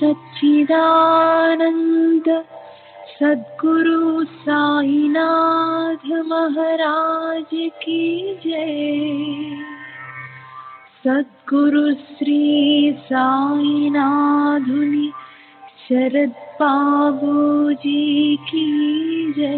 सच्चिदानंद सद्गुरु साईनाथ महाराज की जय। सद्गुरु श्री साईनाथुनि शरद बाबूजी की जय।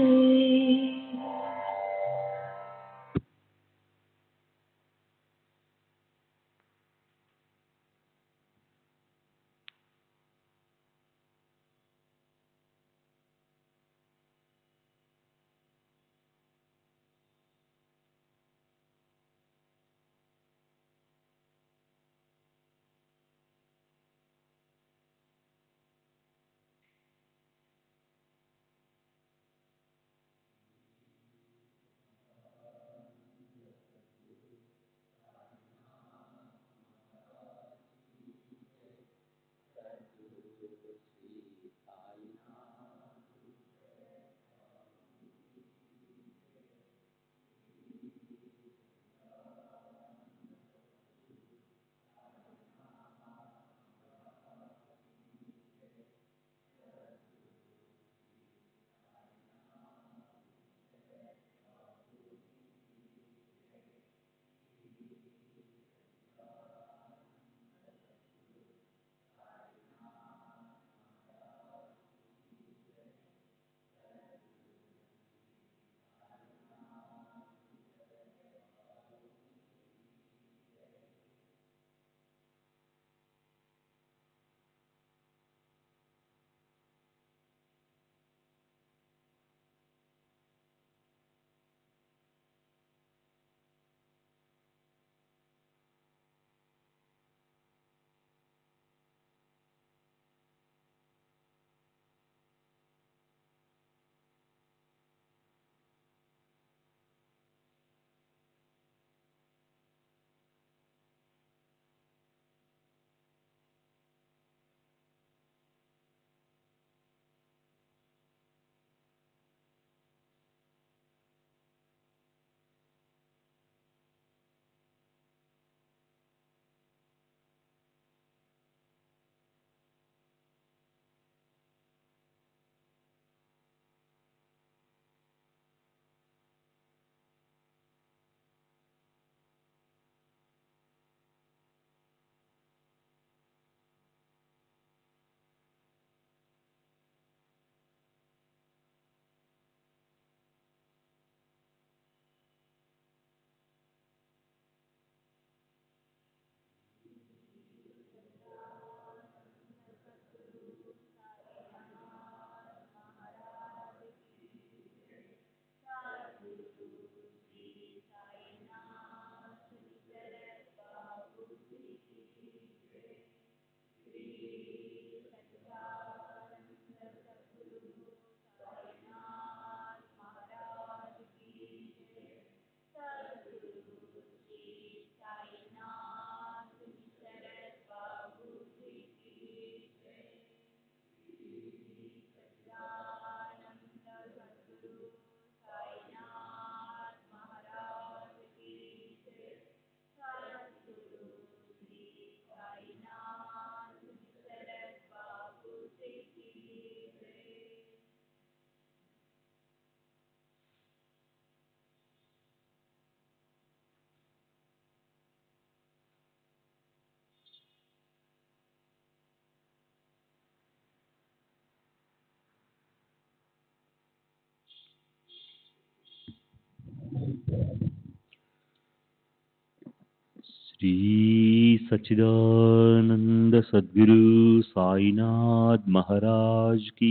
श्री सच्चिदानंद सद्गुरु साईनाथ महाराज की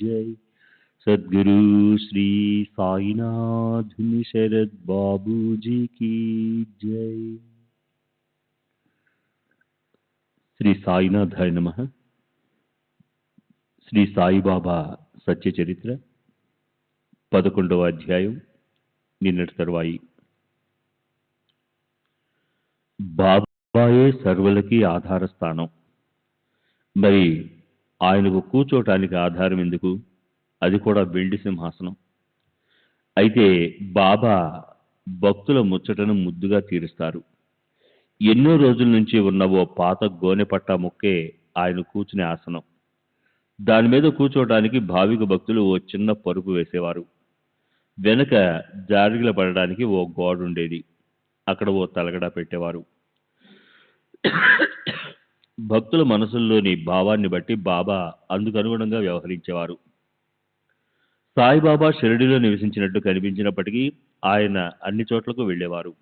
जय। सद्गुरु श्री साईनाथ शरद बाबूजी की जय। శ్రీ సాయినాథాయ నమః. శ్రీ సాయిబాబా సత్య చరిత్ర 11వ అధ్యాయం. నిన్నటి తరువాయి. బాబాయే సర్వులకి ఆధార స్థానం. మరి ఆయనకు కూర్చోటానికి ఆధారం ఎందుకు? అది కూడా వెండి సింహాసనం. అయితే బాబా భక్తుల ముచ్చటను ముద్దుగా తీరుస్తారు. ఎన్నో రోజుల నుంచి ఉన్న ఓ పాత గోనెపట్టా ముక్కే ఆయన కూర్చునే ఆసనం. దాని మీద కూర్చోవడానికి భావిక భక్తులు ఓ చిన్న పరుపు వేసేవారు. వెనక జారిగిల పడడానికి ఓ గోడ ఉండేది. అక్కడ ఓ తలగడ పెట్టేవారు. భక్తుల మనసుల్లోని భావాన్ని బట్టి బాబా అందుకు అనుగుణంగా వ్యవహరించేవారు. సాయిబాబా షిరిడీలో నివసించినట్టు కనిపించినప్పటికీ ఆయన అన్ని చోట్లకు వెళ్ళేవారు.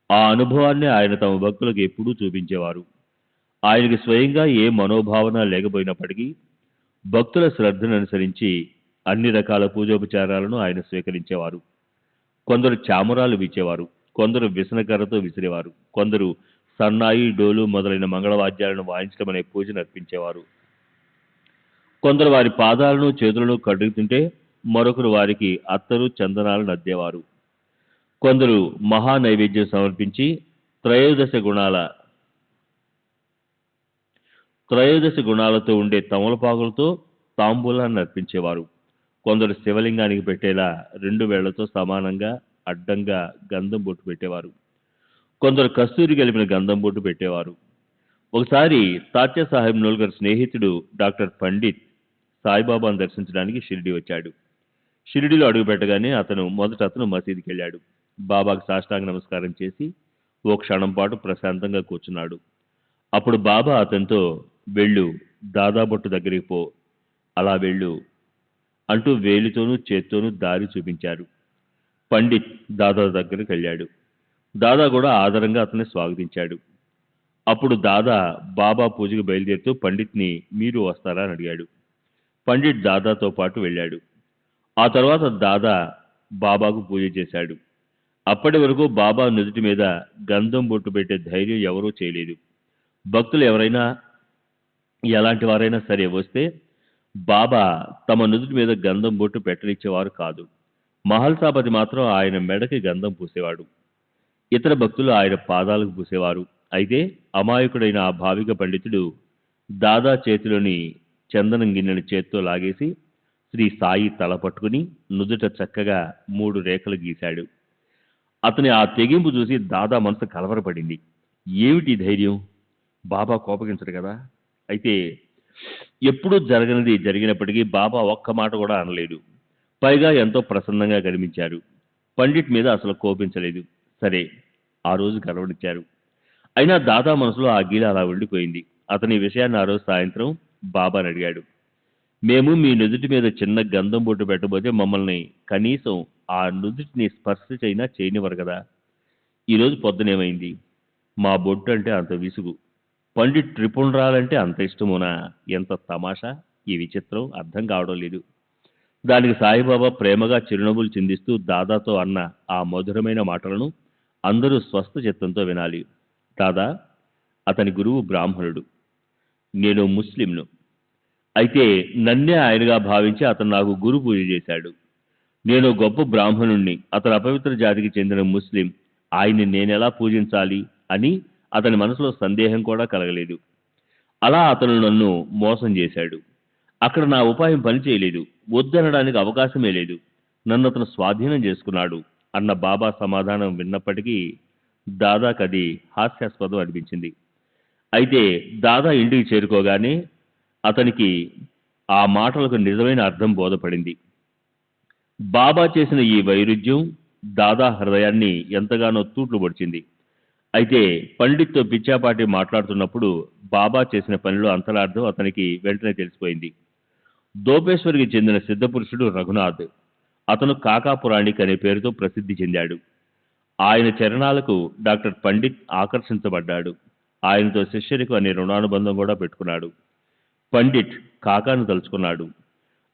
ఆ అనుభవాన్ని ఆయన తమ భక్తులకు ఎప్పుడూ చూపించేవారు. ఆయనకి స్వయంగా ఏ మనోభావన లేకపోయినప్పటికీ భక్తుల శ్రద్ధను అనుసరించి అన్ని రకాల పూజోపచారాలను ఆయన స్వీకరించేవారు. కొందరు చామరాలు వీచేవారు, కొందరు విసనకర్రతో విసిరేవారు, కొందరు సన్నాయి, డోలు మొదలైన మంగళవాద్యాలను వాయించడం అనే పూజను అర్పించేవారు. కొందరు వారి పాదాలను చేతులను కడుగుతుంటే మరొకరు వారికి అత్తరు చందనాలను అద్దేవారు. కొందరు మహా నైవేద్యం సమర్పించి త్రయోదశ గుణాలతో ఉండే తమలపాకులతో తాంబూలాన్ని అర్పించేవారు. కొందరు శివలింగానికి పెట్టేలా 2 వేళ్లతో సమానంగా అడ్డంగా గంధం బొట్టు పెట్టేవారు. కొందరు కస్తూరి కలిపిన గంధం బొట్టు పెట్టేవారు. ఒకసారి తాత్యా సాహెబ్ నోల్కర్ స్నేహితుడు డాక్టర్ పండిత్ సాయిబాబాను దర్శించడానికి షిరిడి వచ్చాడు. షిరిడిలో అడుగుపెట్టగానే అతను మసీదుకి వెళ్ళాడు. బాబాకు సాష్టాంగ నమస్కారం చేసి ఓ క్షణం పాటు ప్రశాంతంగా కూర్చున్నాడు. అప్పుడు బాబా అతనితో, వెళ్ళు, దాదా బొట్టు దగ్గరికి పో, అలా వెళ్ళు అంటూ వేలితోనూ చేత్తోనూ దారి చూపించారు. పండిత్ దాదా దగ్గరికి వెళ్ళాడు. దాదా కూడా ఆదరంగా అతన్ని స్వాగతించాడు. అప్పుడు దాదా బాబా పూజకు బయలుదేరుతూ పండిత్ని మీరు వస్తారా అని అడిగాడు. పండిట్ దాదాతో పాటు వెళ్ళాడు. ఆ తర్వాత దాదా బాబాకు పూజ చేశాడు. అప్పటి వరకు బాబా నుదుటి మీద గంధం బొట్టు పెట్టే ధైర్యం ఎవరూ చేయలేదు. భక్తులు ఎవరైనా ఎలాంటి వారైనా సరే వస్తే బాబా తమ నుదుటి మీద గంధం బొట్టు పెట్టనిచ్చేవారు కాదు. మహల్సాపతి మాత్రం ఆయన మెడకి గంధం పూసేవాడు. ఇతర భక్తులు ఆయన పాదాలకు పూసేవారు. అయితే అమాయకుడైన ఆ భావిక పండితుడు దాదా చేతిలోని చందనం గిన్నెని చేత్తో లాగేసి శ్రీ సాయి తల పట్టుకుని నుదుట చక్కగా 3 రేఖలు గీశాడు. అతని ఆ తెగింపు చూసి దాదా మనసు కలవరపడింది. ఏమిటి ధైర్యం? బాబా కోపగించడు కదా. అయితే ఎప్పుడూ జరగనిది జరిగినప్పటికీ బాబా ఒక్క మాట కూడా అనలేదు. పైగా ఎంతో ప్రసన్నంగా కనిపించారు. పండిట్ మీద అసలు కోపించలేదు. సరే, ఆ రోజు గర్వనిచ్చారు. అయినా దాదా మనసులో ఆ గీల అలా ఉండిపోయింది. అతని విషయాన్ని ఆ రోజు సాయంత్రం బాబాని అడిగాడు. మేము మీ నుదుటి మీద చిన్న గంధం బొట్టు పెట్టబోతే మమ్మల్ని కనీసం ఆ నుదుటిని స్పర్శ చేయనివ్వరు కదా. ఈరోజు పొద్దునేమైంది? మా బొట్టు అంటే అంత విసుగు, పండిట్ ట్రిపుండ్రాలంటే అంత ఇష్టమునా? ఎంత తమాషా! ఈ విచిత్రం అర్థం కావడం లేదు. దానికి సాయిబాబా ప్రేమగా చిరునవ్వులు చిందిస్తూ దాదాతో అన్న ఆ మధురమైన మాటలను అందరూ స్వస్థ చిత్తంతో వినాలి. దాదా, అతని గురువు బ్రాహ్మణుడు, నేను ముస్లింను. అయితే నన్నే ఆయనగా భావించి అతను నాకు గురు పూజ చేశాడు. నేను గొప్ప బ్రాహ్మణుణ్ణి, అతను అపవిత్ర జాతికి చెందిన ముస్లిం. ఆయన్ని నేనెలా పూజించాలి అని అతని మనసులో సందేహం కూడా కలగలేదు. అలా అతను నన్ను మోసం చేశాడు. అక్కడ నా ఉపాయం పనిచేయలేదు. వద్దనడానికి అవకాశమే లేదు. నన్ను అతను స్వాధీనం చేసుకున్నాడు అన్న బాబా సమాధానం విన్నప్పటికీ దాదాకు అది హాస్యాస్పదం అనిపించింది. అయితే దాదా ఇంటికి చేరుకోగానే అతనికి ఆ మాటలకు నిజమైన అర్థం బోధపడింది. బాబా చేసిన ఈ వైరుధ్యం దాదా హృదయాన్ని ఎంతగానో తూట్లు పొడిచింది. అయితే పండిత్తో పిచ్చాపాటి మాట్లాడుతున్నప్పుడు బాబా చేసిన పనిలో అంతరార్థం అతనికి వెంటనే తెలిసిపోయింది. దోపేశ్వరికి చెందిన సిద్ధపురుషుడు రఘునాథ్. అతను కాకాపురాణిక్ అనే పేరుతో ప్రసిద్ధి చెందాడు. ఆయన చరణాలకు డాక్టర్ పండిత్ ఆకర్షించబడ్డాడు. ఆయనతో శిష్యరికు అనే రుణానుబంధం కూడా పెట్టుకున్నాడు. పండిట్ కాకాను తలుచుకున్నాడు.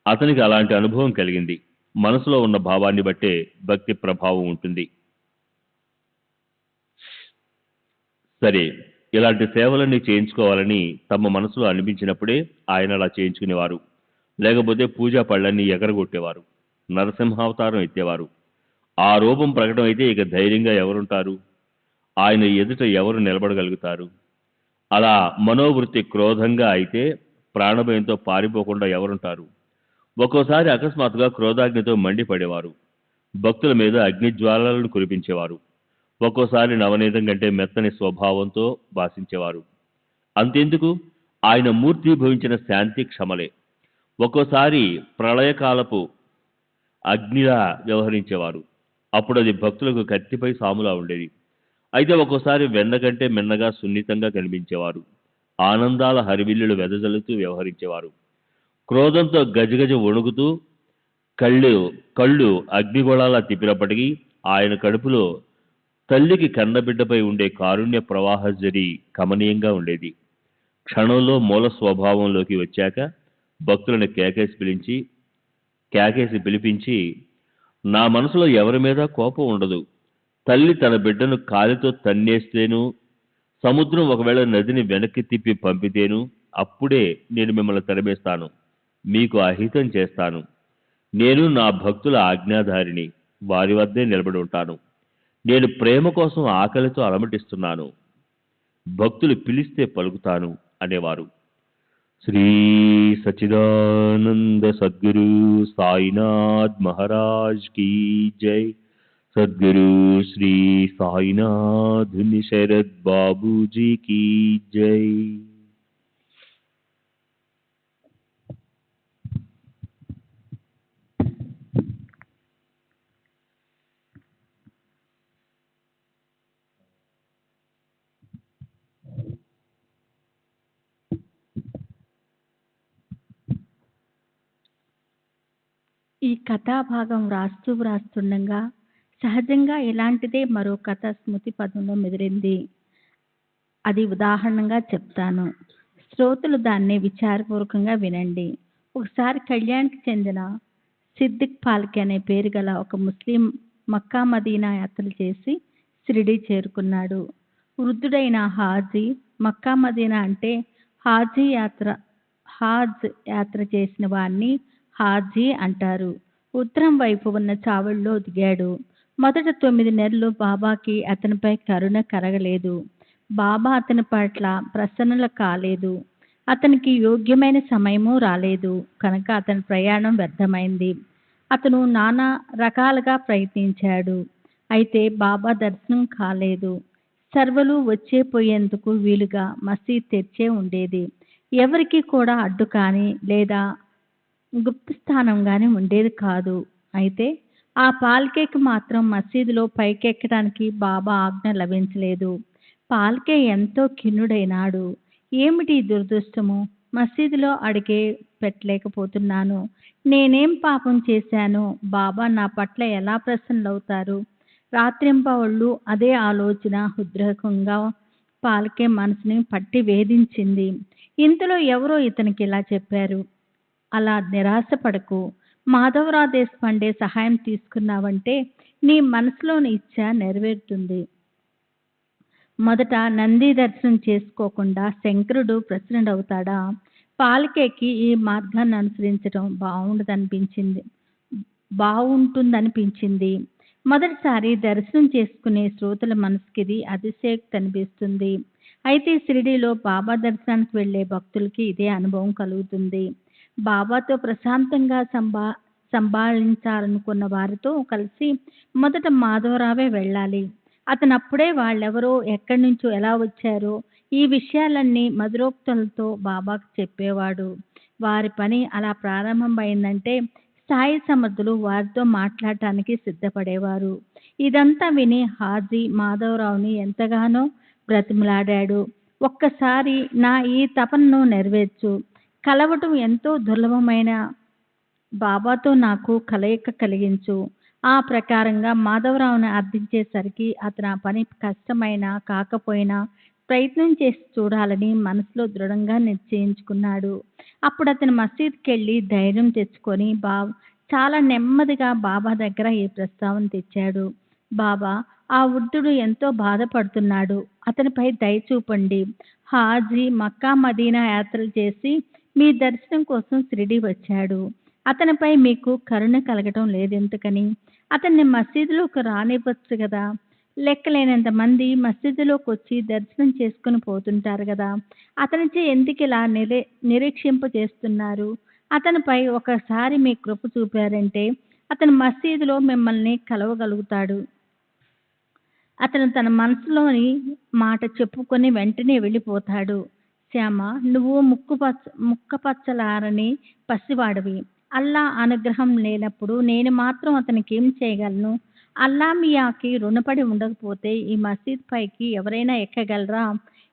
అతనికి అలాంటి అనుభవం కలిగింది. మనసులో ఉన్న భావాన్ని బట్టే భక్తి ప్రభావం ఉంటుంది. సరే, ఇలాంటి సేవలన్నీ చేయించుకోవాలని తమ మనసులో అనిపించినప్పుడే ఆయన అలా చేయించుకునేవారు. లేకపోతే పూజా పళ్ళన్నీ ఎగరగొట్టేవారు, నరసింహావతారం ఎత్తేవారు. ఆ రూపం ప్రకటన అయితే ఇక ధైర్యంగా ఎవరుంటారు? ఆయన ఎదుట ఎవరు నిలబడగలుగుతారు? అలా మనోవృత్తి క్రోధంగా అయితే ప్రాణభయంతో పారిపోకుండా ఎవరుంటారు? ఒక్కోసారి అకస్మాత్తుగా క్రోధాగ్నితో మండిపడేవారు. భక్తుల మీద అగ్నిజ్వాలలను కురిపించేవారు. ఒక్కోసారి నవనీతం కంటే మెత్తని స్వభావంతో భాషించేవారు. అంతెందుకు, ఆయన మూర్తి భవించిన శాంతి క్షమలే. ఒక్కోసారి ప్రళయకాలపు అగ్నిలా వ్యవహరించేవారు. అప్పుడు అది భక్తులకు కత్తిపై సాములా ఉండేది. అయితే ఒక్కోసారి వెన్న కంటే మిన్నగా సున్నితంగా కనిపించేవారు. ఆనందాల హరివిల్లులు వెదజల్లుతూ వ్యవహరించేవారు. క్రోధంతో గజగజ వణుకుతూ కళ్ళు కళ్ళు అగ్నిగోళాలా తిప్పినప్పటికీ ఆయన కడుపులో తల్లికి కన్నబిడ్డపై ఉండే కారుణ్య ప్రవాహజరి కమనీయంగా ఉండేది. క్షణంలో మూల స్వభావంలోకి వచ్చాక భక్తులను కేకేసి పిలిపించి, నా మనసులో ఎవరి మీద కోపం ఉండదు. తల్లి తన బిడ్డను కాలితో తన్నేస్తేను, సముద్రం ఒకవేళ నదిని వెనక్కి తిప్పి పంపితేను, అప్పుడే నేను మిమ్మల్ని తరిమేస్తాను, మీకు అహితం చేస్తాను. నేను నా భక్తుల ఆజ్ఞాధారిని, వారి వద్దే నిలబడి ఉంటాను. నేను ప్రేమ కోసం ఆకలితో అలమటిస్తున్నాను, భక్తులు పిలిస్తే పలుకుతాను అనేవారు. శ్రీ సచిదానంద సద్గురు సాయినాథ్ మహారాజ్ కీ జై. సద్గురు శ్రీ సాయినాథ్ శరద్ బాబూజీ కీ జై. ఈ కథాభాగం వ్రాస్తుండగా సహజంగా ఇలాంటిదే మరో కథ స్మృతి పదంలో మెదిలింది. అది ఉదాహరణగా చెప్తాను. శ్రోతలు దాన్ని విచారపూర్వకంగా వినండి. ఒకసారి కళ్యాణ్కి చెందిన సిద్దిక్ పాల్కి అనే పేరు గల ఒక ముస్లిం మక్కా మదీనా యాత్రలు చేసి షిరిడీ చేరుకున్నాడు. వృద్ధుడైన హాజీ, మక్కా మదీనా అంటే హాజ్ యాత్ర చేసిన వారిని హాజీ అంటారు. ఉత్తరం వైపు ఉన్న చావడిలో దిగాడు. మొదట 9 నెలలు బాబాకి అతనిపై కరుణ కరగలేదు. బాబా అతని పట్ల ప్రసన్నులు కాలేదు. అతనికి యోగ్యమైన సమయము రాలేదు కనుక అతని ప్రయాణం వ్యర్థమైంది. అతను నానా రకాలుగా ప్రయత్నించాడు. అయితే బాబా దర్శనం కాలేదు. సర్వలు వచ్చేపోయేందుకు వీలుగా మసీద్ తెరిచే ఉండేది. ఎవరికి కూడా అడ్డు కానీ లేదా గుప్త స్థానం కానీ ఉండేది కాదు. అయితే ఆ పాల్కేకి మాత్రం మసీదులో పైకెక్కడానికి బాబా ఆజ్ఞ లభించలేదు. పాల్కే ఎంతో ఖిన్నుడైనాడు. ఏమిటి దురదృష్టము? మసీదులో అడిగే పెట్టలేకపోతున్నాను. నేనేం పాపం చేశాను? బాబా నా పట్ల ఎలా ప్రసన్నులవుతారు? రాత్రింపవళ్ళు అదే ఆలోచన హృద్రేకంగా పాల్కే మనసుని పట్టి వేధించింది. ఇంతలో ఎవరో ఇతనికి ఇలా చెప్పారు, అలా నిరాశపడకు. మాధవరావు దేశపాండే సహాయం తీసుకున్నావంటే నీ మనసులోని ఇచ్చ నెరవేరుతుంది. మొదట నంది దర్శనం చేసుకోకుండా శంకరుడు ప్రెసిడెంట్ అవుతాడా? పాల్కేకి ఈ మార్గాన్ని అనుసరించడం బాగుంటుందనిపించింది. మొదటిసారి దర్శనం చేసుకునే శ్రోతల మనసుకి ఇది అతిశయోక్తి అనిపిస్తుంది. అయితే షిరిడీలో బాబా దర్శనానికి వెళ్ళే భక్తులకి ఇదే అనుభవం కలుగుతుంది. బాబాతో ప్రశాంతంగా సంభాళించాలనుకున్న వారితో కలిసి మొదట మాధవరావే వెళ్ళాలి. అతను అప్పుడే వాళ్ళెవరో, ఎక్కడి నుంచో, ఎలా వచ్చారో ఈ విషయాలన్నీ మధురోక్తులతో బాబాకు చెప్పేవాడు. వారి పని అలా ప్రారంభమైందంటే సాయి సమర్థులు వారితో మాట్లాడటానికి సిద్ధపడేవారు. ఇదంతా విని హాజీ మాధవరావుని ఎంతగానో బ్రతిమలాడాడు. ఒక్కసారి నా ఈ తపనను నెరవేర్చు. కలవటం ఎంతో దుర్లభమైన బాబాతో నాకు కలయిక కలిగించు. ఆ ప్రకారంగా మాధవరావుని అర్థించేసరికి అతను ఆ పని కష్టమైనా కాకపోయినా ప్రయత్నం చేసి చూడాలని మనసులో దృఢంగా నిశ్చయించుకున్నాడు. అప్పుడు అతను మసీద్కి వెళ్ళి ధైర్యం తెచ్చుకొని చాలా నెమ్మదిగా బాబా దగ్గర ఈ ప్రస్తావన తెచ్చాడు. బాబా, ఆ వృద్ధుడు ఎంతో బాధపడుతున్నాడు. అతనిపై దయ చూపండి. హాజీ మక్కా మదీనా యాత్రలు చేసి మీ దర్శనం కోసం షిరిడీ వచ్చాడు. అతనిపై మీకు కరుణ కలగటం లేదెందుకని? అతన్ని మసీదులోకి రానివ్వచ్చు కదా. లెక్కలేనంత మంది మసీదులోకి వచ్చి దర్శనం చేసుకుని పోతుంటారు కదా. అతనిచే ఎందుకు ఇలా నిరీక్షింప చేస్తున్నారు? అతనిపై ఒకసారి మీ కృప చూపారంటే అతను మసీదులో మిమ్మల్ని కలవగలుగుతాడు. అతను తన మనసులోని మాట చెప్పుకొని వెంటనే వెళ్ళిపోతాడు. శ్యామ, నువ్వు ముక్కపచ్చలారని పసివాడివి. అల్లా అనుగ్రహం లేనప్పుడు నేను మాత్రం అతనికేం చేయగలను? అల్లా మియాకి రుణపడి ఉండకపోతే ఈ మసీద్ పైకి ఎవరైనా ఎక్కగలరా?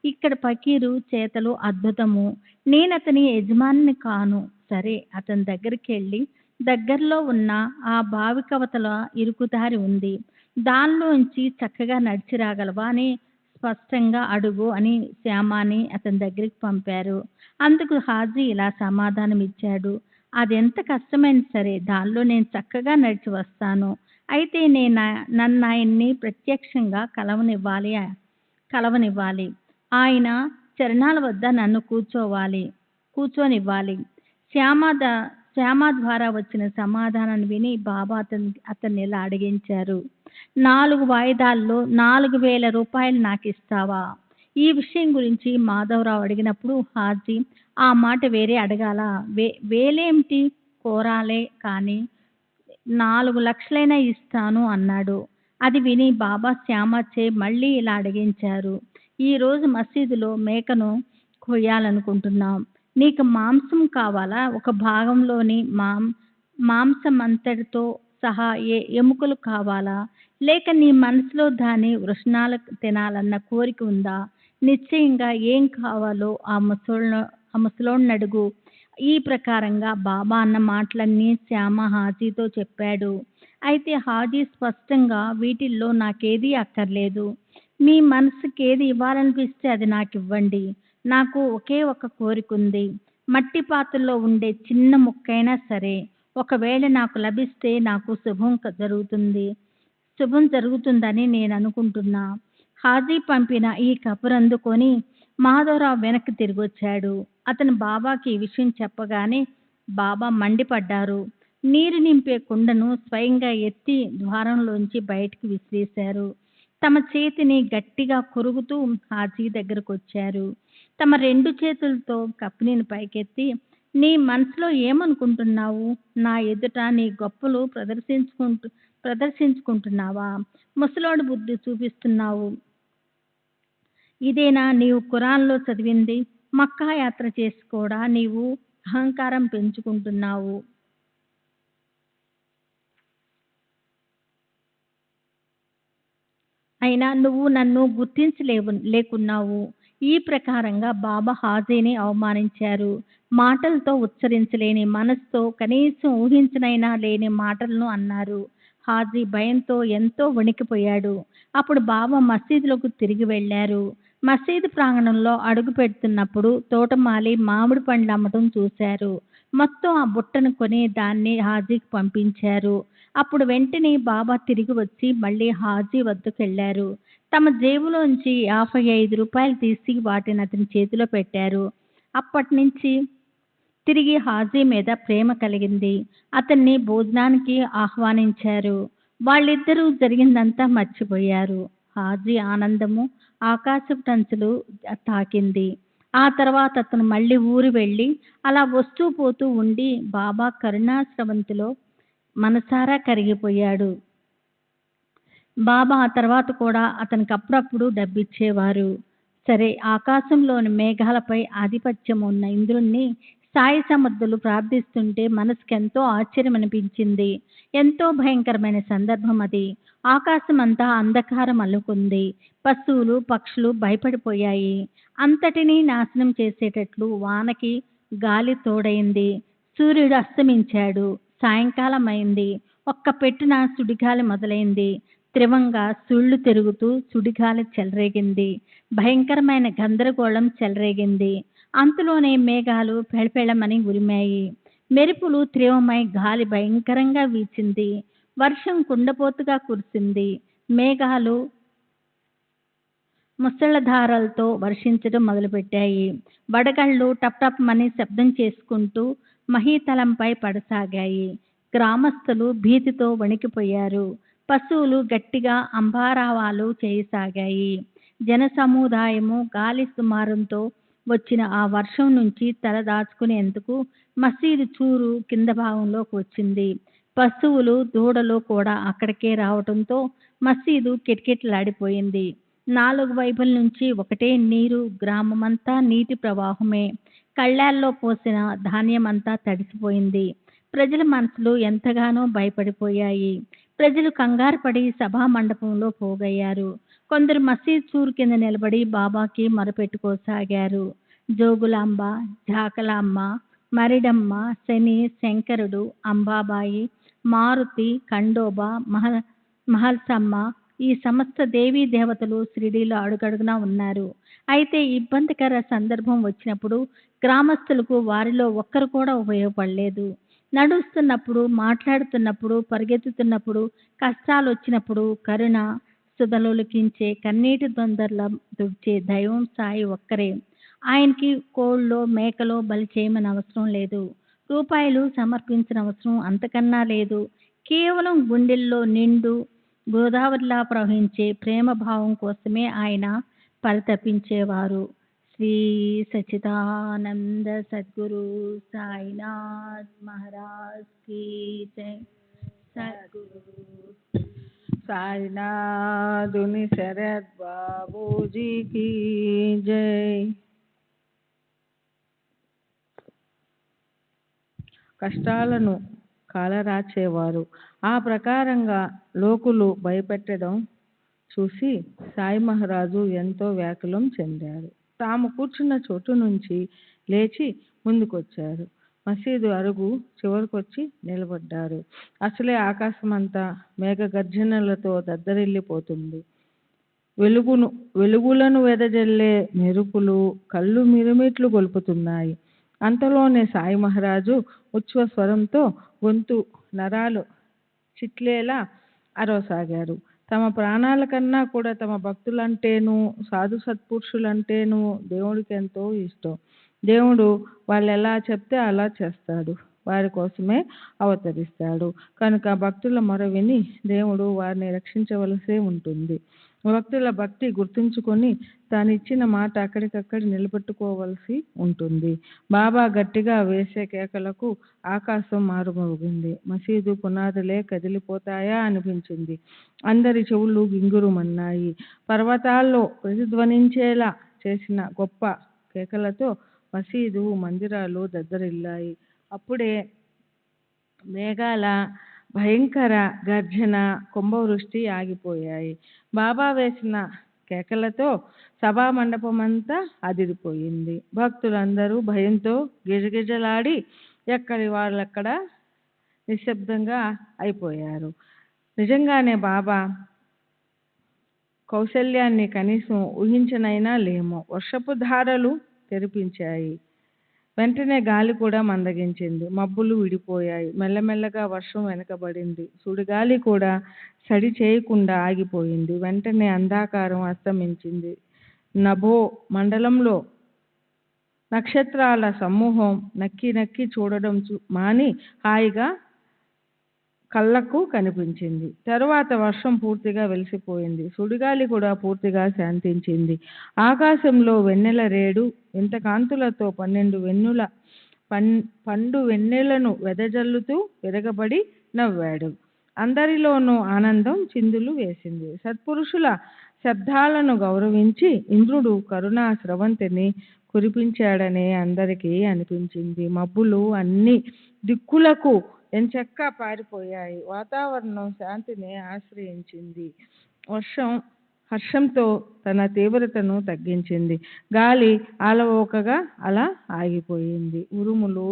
ఇక్కడ ఫకీరు చేతలు అద్భుతము. నేనతని యజమానిని కాను. సరే, అతని దగ్గరికెళ్ళి దగ్గరలో ఉన్న ఆ బావి కవతల ఇరుకుదారి ఉంది. దానిలోంచి చక్కగా నడిచి రాగలవా అని స్పష్టంగా అడుగు అని శ్యామాని అతని దగ్గరికి పంపారు. అందుకు హాజీ ఇలా సమాధానమిచ్చాడు. అదెంత కష్టమైనా సరే దానిలో నేను చక్కగా నడిచి వస్తాను. అయితే నన్నాయన్ని ప్రత్యక్షంగా కలవనివ్వాలి. ఆయన చరణాల వద్ద నన్ను కూర్చోనివ్వాలి. శ్యామ ద్వారా వచ్చిన సమాధానాన్ని విని బాబా అతన్ని ఇలా అడిగించారు. 4 వాయిదాల్లో 4,000 రూపాయలు నాకిస్తావా? ఈ విషయం గురించి మాధవరావు అడిగినప్పుడు హాజీ, ఆ మాట వేరే అడగాలా? వేలేమిటి, కోరాలే కానీ 4 లక్షలైనా ఇస్తాను అన్నాడు. అది విని బాబా శ్యామచే మళ్ళీ ఇలా అడిగించారు. ఈరోజు మసీదులో మేకను కొయ్యాలనుకుంటున్నాం. నీకు మాంసం కావాలా? ఒక భాగంలోని మాంసమంతటితో సహా ఎముకలు కావాలా? లేక నీ మనసులో దాని వృషణాలు తినాలన్న కోరిక ఉందా? నిశ్చయంగా ఏం కావాలో ఆ ముసలోణ్ణడుగు. ఈ ప్రకారంగా బాబా అన్న మాటలన్నీ శ్యామ హాజీతో చెప్పాడు. అయితే హాజీ స్పష్టంగా వీటిల్లో నాకేదీ అక్కర్లేదు. మీ మనసుకేది ఇవ్వాలనిపిస్తే అది నాకివ్వండి. నాకు ఒకే ఒక కోరికుంది. మట్టి పాత్రలో ఉండే చిన్న ముక్కైనా సరే ఒకవేళ నాకు లభిస్తే నాకు శుభం జరుగుతుందని నేననుకుంటున్నా. హాజీ పంపిన ఈ కబురు అందుకొని మాధవరావు వెనక్కి తిరిగొచ్చాడు. అతను బాబాకి ఈ విషయం చెప్పగానే బాబా మండిపడ్డారు. నీరు నింపే కుండను స్వయంగా ఎత్తి ద్వారంలోంచి బయటికి విసిరేశారు. తమ చేతిని గట్టిగా కొరుకుతూ హాజీ దగ్గరకొచ్చారు. తమ 2 చేతులతో కప్పిని పైకెత్తి, నీ మనసులో ఏమనుకుంటున్నావు? నా ఎదుట నీ గొప్పలు ప్రదర్శించుకుంటున్నావా? ముసలోడి బుద్ధి చూపిస్తున్నావు. ఇదేనా నీవు ఖురాన్లో చదివింది? మక్కా యాత్ర చేసి కూడా నీవు అహంకారం పెంచుకుంటున్నావు. అయినా నువ్వు నన్ను లేకున్నావు. ఈ ప్రకారంగా బాబా హాజీని అవమానించారు. మాటలతో ఉచ్చరించలేని, మనసుతో కనీసం ఊహించనైనా లేని మాటలను అన్నారు. హాజీ భయంతో ఎంతో వణికిపోయాడు. అప్పుడు బాబా మసీదులోకి తిరిగి వెళ్ళారు. మసీదు ప్రాంగణంలో అడుగు పెడుతున్నప్పుడు తోటమాలి మామిడి పండ్లు అమ్మటం చూశారు. మొత్తం ఆ బుట్టను కొని దాన్ని హాజీకి పంపించారు. అప్పుడు వెంటనే బాబా తిరిగి వచ్చి మళ్ళీ హాజీ వద్దకెళ్ళారు. తమ జేబులోంచి 55 రూపాయలు తీసి వాటిని అతని చేతిలో పెట్టారు. అప్పటినుంచి తిరిగి హాజీ మీద ప్రేమ కలిగింది. అతన్ని భోజనానికి ఆహ్వానించారు. వాళ్ళిద్దరూ జరిగిందంతా మర్చిపోయారు. హాజీ ఆనందము ఆకాశపుటంచులు తాకింది. ఆ తర్వాత అతను మళ్ళీ ఊరు వెళ్ళి అలా వస్తూ పోతూ ఉండి బాబా కరుణాస్రవంతిలో మనసారా కరిగిపోయాడు. బాబా ఆ తర్వాత కూడా అతనికి అప్పుడప్పుడు డబ్బిచ్చేవారు. సరే, ఆకాశంలోని మేఘాలపై ఆధిపత్యం ఉన్న ఇంద్రుణ్ణి సాయి సమర్థులు ప్రార్థిస్తుంటే మనసుకెంతో ఆశ్చర్యం అనిపించింది. ఎంతో భయంకరమైన సందర్భం అది. ఆకాశమంతా అంధకారం అల్లుకుంది. పశువులు, పక్షులు భయపడిపోయాయి. అంతటినీ నాశనం చేసేటట్లు వానకి గాలి తోడైంది. సూర్యుడు అస్తమించాడు. సాయంకాలం అయింది. ఒక్క పెట్టున సుడిగాలి మొదలైంది. తీవ్రంగా సుళ్ళు తిరుగుతూ సుడిగాలి చెలరేగింది. భయంకరమైన గందరగోళం చెలరేగింది. అంతలోనే మేఘాలు పెళపెళమని ఉరిమాయి. మెరుపులు తీవ్రమై గాలి భయంకరంగా వీచింది. వర్షం కుండపోతుగా కురిసింది. మేఘాలు ముసళ్ళధారలతో వర్షించడం మొదలుపెట్టాయి. వడగళ్ళు టప్ టప్ మని శబ్దం చేసుకుంటూ మహీతలంపై పడసాగాయి. గ్రామస్తులు భీతితో వణికిపోయారు. పశువులు గట్టిగా అంబారావాలు చేయసాగాయి. జనసముదాయము గాలి దుమారంతో వచ్చిన ఆ వర్షం నుంచి తల దాచుకునేందుకు మసీదు చూరు కింద భాగంలోకి వచ్చింది. పశువులు, దూడలు కూడా అక్కడికే రావటంతో మసీదు కిటకిటలాడిపోయింది. నాలుగు వైపుల నుంచి ఒకటే నీరు, గ్రామమంతా నీటి ప్రవాహమే. కళ్ళాల్లో పోసిన ధాన్యమంతా తడిసిపోయింది. ప్రజల మనసులు ఎంతగానో భయపడిపోయాయి. ప్రజలు కంగారుపడి సభా మండపంలో పోగయ్యారు. కొందరు మసీద్ సూరు కింద నిలబడి బాబాకి మొరపెట్టుకోసాగారు. జోగులాంబ, జాకలాంబ, మరిడమ్మ, శని, శంకరుడు, అంబాబాయి, మారుతి, ఖండోబా, మహల్సమ్మ, ఈ సమస్త దేవీ దేవతలు షిరిడీలో అడుగడుగునా ఉన్నారు. అయితే ఇబ్బందికర సందర్భం వచ్చినప్పుడు గ్రామస్తులకు వారిలో ఒక్కరు కూడా ఉపయోగపడలేదు. నడుస్తున్నప్పుడు, మాట్లాడుతున్నప్పుడు, పరిగెత్తుతున్నప్పుడు, కష్టాలు వచ్చినప్పుడు కరుణ సుధలుకించే కన్నీటి దొందర్ల తుడిచే దైవం సాయి ఒక్కరే. ఆయనకి కోళ్ళో మేకలో బలి చేయమని అవసరం లేదు. రూపాయలు సమర్పించిన అవసరం అంతకన్నా లేదు. కేవలం గుండెల్లో నిండు గోదావరిలా ప్రవహించే ప్రేమభావం కోసమే ఆయన పరితపించేవారు. శ్రీ సచ్చిదానంద సద్గురు సాయినాథ్ మహారాజ్ కీ జై. సద్గురు సాయినాథుని శరత్ బాబూజీకి జై. కష్టాలను కాలరాచేవారు. ఆ ప్రకారంగా లోకులు భయపెట్టడం చూసి సాయి మహారాజు ఎంతో వ్యాకులం చెందారు. తాము కూర్చున్న చోటు నుంచి లేచి ముందుకొచ్చారు. మసీదు అరుగు చివరికొచ్చి నిలబడ్డారు. అసలే ఆకాశమంతా మేఘ గర్జనలతో దద్దరిల్లిపోతుంది. వెలుగులను వెదజల్లే మెరుపులు కళ్ళు మిరుమిట్లు గొలుపుతున్నాయి. అంతలోనే సాయి మహారాజు ఉచ్ఛ్వ స్వరంతో గొంతు నరాలు చిట్లేలా అరవసాగారు. తమ ప్రాణాల కన్నా కూడా తమ భక్తులంటేనూ సాధు సత్పురుషులంటేనూ దేవుడికి ఎంతో ఇష్టం. దేవుడు వాళ్ళు ఎలా చెప్తే అలా చేస్తాడు. వారి కోసమే అవతరిస్తాడు. కనుక భక్తుల మొర విని దేవుడు వారిని రక్షించవలసే ఉంటుంది. భక్తుల భక్తి గుర్తుంచుకొని తాను ఇచ్చిన మాట అక్కడికక్కడ నిలబెట్టుకోవలసి ఉంటుంది. బాబా గట్టిగా వేసే కేకలకు ఆకాశం మారుమోగింది. మసీదు పునాదులే కదిలిపోతాయా అనిపించింది. అందరి చెవులు గింగురుమన్నాయి. పర్వతాల్లో ప్రతిధ్వనించేలా చేసిన గొప్ప కేకలతో మసీదు మందిరాలు దద్దరిల్లాయి. అప్పుడే మేఘాల భయంకర గర్జన, కుంభవృష్టి ఆగిపోయాయి. బాబా వేసిన కేకలతో సభా మండపమంతా అదిరిపోయింది. భక్తులందరూ భయంతో గిజగిజలాడి ఎక్కడి వాళ్ళక్కడ నిశ్శబ్దంగా అయిపోయారు. నిజంగానే బాబా కౌశల్యాన్ని కనీసం ఊహించనైనా లేమో. వర్షపు ధారలు తెరిపించాయి. వెంటనే గాలి కూడా మందగించింది. మబ్బులు విడిపోయాయి. మెల్లమెల్లగా వర్షం వెనకబడింది. సుడిగాలి కూడా సడి చేయకుండా ఆగిపోయింది. వెంటనే అంధకారం అస్తమించింది. నభో మండలంలో నక్షత్రాల సమూహం నక్కి నక్కి చూడడం మాని హాయిగా కళ్ళకు కనిపించింది. తరువాత వర్షం పూర్తిగా వెలిసిపోయింది. సుడిగాలి కూడా పూర్తిగా శాంతించింది. ఆకాశంలో వెన్నెల రేడు వింత కాంతులతో 12 వెన్నుల పండు వెన్నెలను వెదజల్లుతూ విరగబడి నవ్వాడు. అందరిలోనూ ఆనందం చిందులు వేసింది. సత్పురుషుల శబ్దాలను గౌరవించి ఇంద్రుడు కరుణా స్రవంతిని కురిపించాడనే అందరికీ అనిపించింది. మబ్బులు అన్ని దిక్కులకు ఎంచక్కా పారిపోయాయి. వాతావరణం శాంతిని ఆశ్రయించింది. వర్షం హర్షంతో తన తీవ్రతను తగ్గించింది. గాలి ఆలవోకగా అలా ఆగిపోయింది. ఉరుములు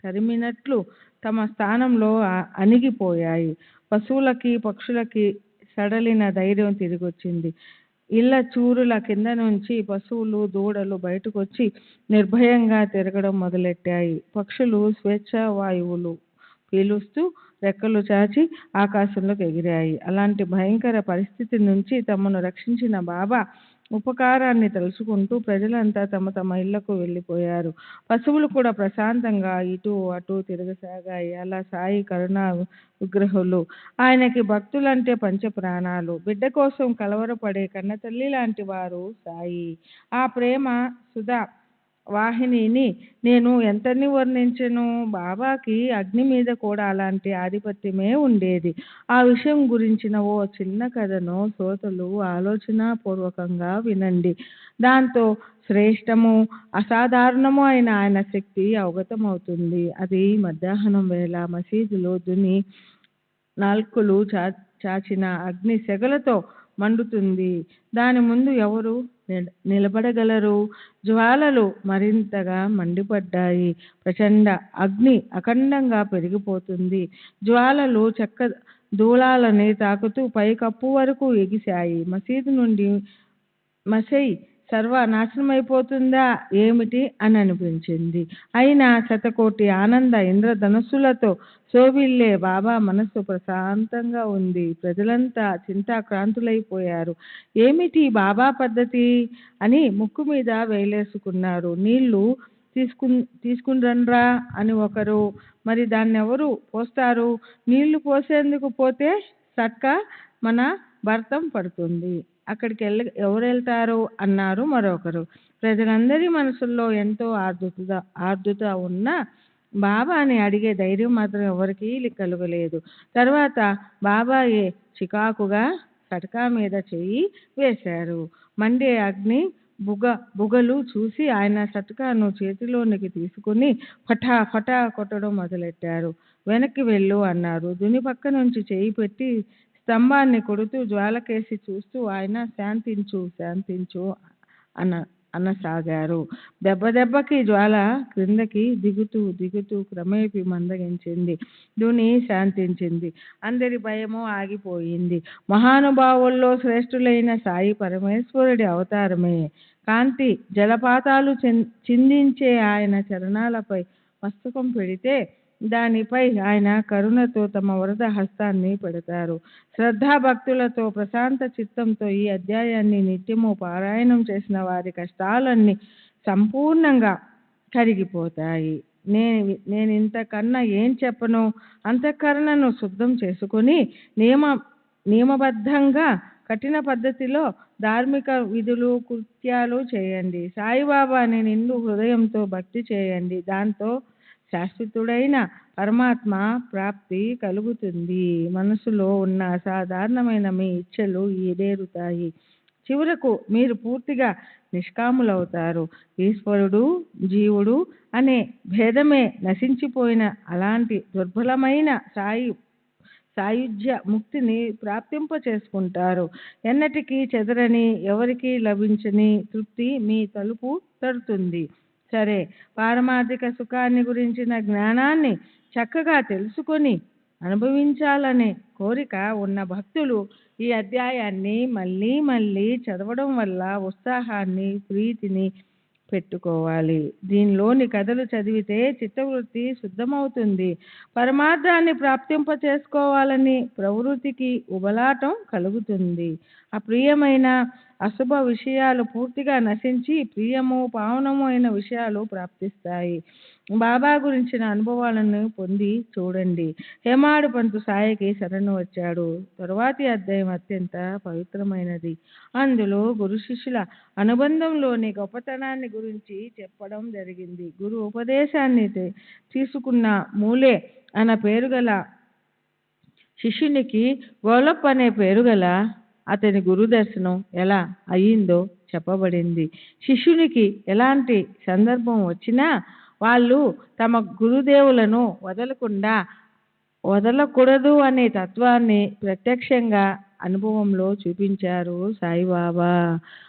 తరిమినట్లు తమ స్థానంలో అణిగిపోయాయి. పశువులకి పక్షులకి సడలిన ధైర్యం తిరిగొచ్చింది. ఇళ్ల చూరుల కింద నుంచి పశువులు దూడలు బయటకొచ్చి నిర్భయంగా తిరగడం మొదలెట్టాయి. పక్షులు స్వేచ్ఛా వాయువులు పీలుస్తూ రెక్కలు చాచి ఆకాశంలోకి ఎగిరాయి. అలాంటి భయంకర పరిస్థితి నుంచి తమను రక్షించిన బాబా ఉపకారాన్ని తలుచుకుంటూ ప్రజలంతా తమ తమ ఇళ్లకు వెళ్ళిపోయారు. పశువులు కూడా ప్రశాంతంగా ఇటు అటు తిరగసాగాయి. అలా సాయి కరుణా విగ్రహులు. ఆయనకి భక్తులంటే పంచప్రాణాలు. బిడ్డ కోసం కలవరపడే కన్నతల్లి లాంటి వారు సాయి. ఆ ప్రేమ సుధా వాహినిని నేను ఎంతని వర్ణించెను. బాబాకి అగ్ని మీద కూడా అలాంటి ఆధిపత్యమే ఉండేది. ఆ విషయం గురించిన ఓ చిన్న కథను శ్రోతలు ఆలోచనాపూర్వకంగా వినండి. దాంతో శ్రేష్టము, అసాధారణము అయిన ఆయన శక్తి అవగతమవుతుంది. అది మధ్యాహ్నం వేళ మసీదులో దుని నాల్కులు చాచిన అగ్ని సెగలతో మండుతుంది. దాని ముందు ఎవరు నిలబడగలరు? జ్వాలలు మరింతగా మండిపడ్డాయి. ప్రచండ అగ్ని అఖండంగా పెరిగిపోతుంది. జ్వాలలు చెక్క దూలాలని తాకుతూ పైకప్పు వరకు ఎగిశాయి. మసీదు నుండి మసై సర్వనాశనమైపోతుందా ఏమిటి అని అనిపించింది. అయినా శతకోటి ఆనంద ఇంద్రధనుస్సులతో శోభిల్లే బాబా మనస్సు ప్రశాంతంగా ఉంది. ప్రజలంతా చింతాక్రాంతులైపోయారు. ఏమిటి బాబా పద్ధతి అని ముక్కు మీద వేలేసుకున్నారు. నీళ్లు తీసుకునిరండ్రా అని ఒకరు, మరి దాన్నెవరు పోస్తారు? నీళ్లు పోసేందుకు పోతే సట్క మన భర్తం పడుతుంది. అక్కడికి ఎవరు వెళ్తారు అన్నారు మరొకరు. ప్రజలందరి మనసుల్లో ఎంతో ఆర్ద్రత ఉన్నా బాబాని అడిగే ధైర్యం మాత్రం ఎవరికీ కలుగలేదు. తర్వాత బాబాయే చికాకుగా సటకా మీద చెయ్యి వేశారు. మండే అగ్ని బుగలు చూసి ఆయన సటకాను చేతిలోనికి తీసుకుని ఫటా ఫటా కొట్టడం మొదలెట్టారు. వెనక్కి వెళ్ళు అన్నారు. దుని పక్క నుంచి చేయి పెట్టి స్తంభాన్ని కొడుతూ జ్వాలకేసి చూస్తూ ఆయన శాంతించు శాంతించు అనసాగారు. దెబ్బకి జ్వాల క్రిందకి దిగుతూ క్రమేపీ మందగించింది. దుని శాంతించింది. అందరి భయము ఆగిపోయింది. మహానుభావుల్లో శ్రేష్ఠులైన సాయి పరమేశ్వరుడి అవతారమే. కాంతి జలపాతాలు చిందించే ఆయన చరణాలపై మస్తకం పెడితే దానిపై ఆయన కరుణతో తమ వరద హస్తాన్ని పెడతారు. శ్రద్ధాభక్తులతో ప్రశాంత చిత్తంతో ఈ అధ్యాయాన్ని నిత్యము పారాయణం చేసిన వారి కష్టాలన్నీ సంపూర్ణంగా కరిగిపోతాయి. నేనింతకన్నా ఏం చెప్పను. అంతఃకరణను శుద్ధం చేసుకుని నియమబద్ధంగా కఠిన పద్ధతిలో ధార్మిక విధులు కృత్యాలు చేయండి. సాయిబాబాని నిండు హృదయంతో భక్తి చేయండి. దాంతో శాశ్వతుడైన పరమాత్మ ప్రాప్తి కలుగుతుంది. మనసులో ఉన్న అసాధారణమైన మీ ఇచ్ఛలు ఈడేరుతాయి. చివరకు మీరు పూర్తిగా నిష్కాములవుతారు. ఈశ్వరుడు జీవుడు అనే భేదమే నశించిపోయిన అలాంటి దుర్బలమైన సాయుజ్య ముక్తిని ప్రాప్తింప చేసుకుంటారు. ఎన్నటికీ చెదరని, ఎవరికి లభించని తృప్తి మీ తలుపు తడుతుంది. సరే, పారమార్థిక సుఖాన్ని గురించిన జ్ఞానాన్ని చక్కగా తెలుసుకొని అనుభవించాలనే కోరిక ఉన్న భక్తులు ఈ అధ్యాయాన్ని మళ్ళీ మళ్ళీ చదవడం వల్ల ఉత్సాహాన్ని, ప్రీతిని పెట్టుకోవాలి. దీనిలోని కథలు చదివితే చిత్తవృత్తి శుద్ధమవుతుంది. పరమార్థాన్ని ప్రాప్తింప చేసుకోవాలని ప్రవృత్తికి ఉబలాటం కలుగుతుంది. అప్రియమైన అశుభ విషయాలు పూర్తిగా నశించి ప్రియము, పావనము అయిన విషయాలు ప్రాప్తిస్తాయి. బాబా గురించిన అనుభవాలను పొంది చూడండి. హేమాడు పంతు సాయికి శరణు వచ్చాడు. తరువాతి అధ్యాయం అత్యంత పవిత్రమైనది. అందులో గురు శిష్యుల అనుబంధంలోని గొప్పతనాన్ని గురించి చెప్పడం జరిగింది. గురు ఉపదేశాన్ని తీసుకున్న మూలే అన్న పేరుగల శిష్యునికి గోలప్ అనే పేరుగల అతని గురు దర్శనం ఎలా అయ్యిందో చెప్పబడింది. శిష్యునికి ఎలాంటి సందర్భం వచ్చినా వాళ్ళు తమ గురుదేవులను వదలకూడదు అనే తత్వాన్ని ప్రత్యక్షంగా అనుభవంలో చూపించారు సాయిబాబా.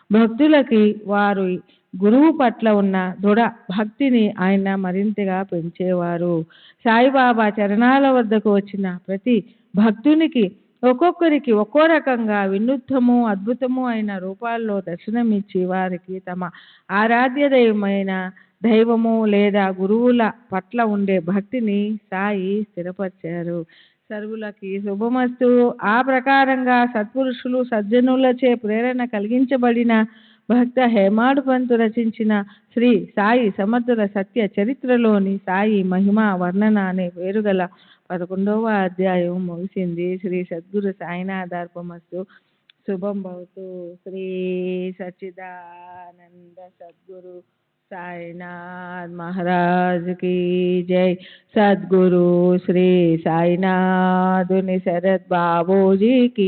భక్తులకి వారు గురువు పట్ల ఉన్న దృఢ భక్తిని ఆయన మరింతగా పెంచేవారు. సాయిబాబా చరణాల వద్దకు వచ్చిన ప్రతి భక్తునికి ఒక్కొక్కరికి ఒక్కో రకంగా వినూత్నము, అద్భుతము అయిన రూపాల్లో దర్శనమిచ్చి వారికి తమ ఆరాధ్య దైవము లేదా గురువుల పట్ల ఉండే భక్తిని సాయి స్థిరపరిచారు. సర్వులకి శుభమస్తు. ఆ ప్రకారంగా సత్పురుషులు, సజ్జనులచే ప్రేరణ కలిగించబడిన భక్త హేమాడు పంతు రచించిన శ్రీ సాయి సమర్థుల సత్య చరిత్రలోని సాయి మహిమా వర్ణన అనే పేరుగల 11వ అధ్యాయం ముగిసింది. శ్రీ సద్గురు సాయినాథార్పణమస్తు. శుభం భవతు. శ్రీ సచ్చిదానంద సద్గురు साईनाथ महाराज की जय। सद्गुरु श्री साईनाथ शरद बाबू जी की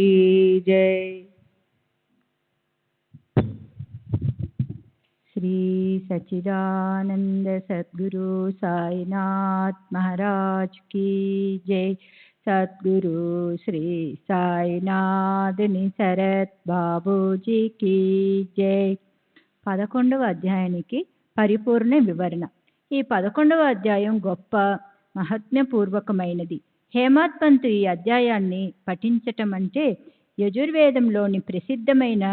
जय। श्री सच्चिदानंद सद्गुरु साईनाथ महाराज की जय। सद्गुरु श्री साईनाथ शरद బాబూజీ की जय। 11వ అధ్యాయానికి పరిపూర్ణ వివరణ. ఈ 11వ అధ్యాయం గొప్ప మహాత్మ్యపూర్వకమైనది. హేమాడ్ పంత్ ఈ అధ్యాయాన్ని పఠించటం అంటే యజుర్వేదంలోని ప్రసిద్ధమైన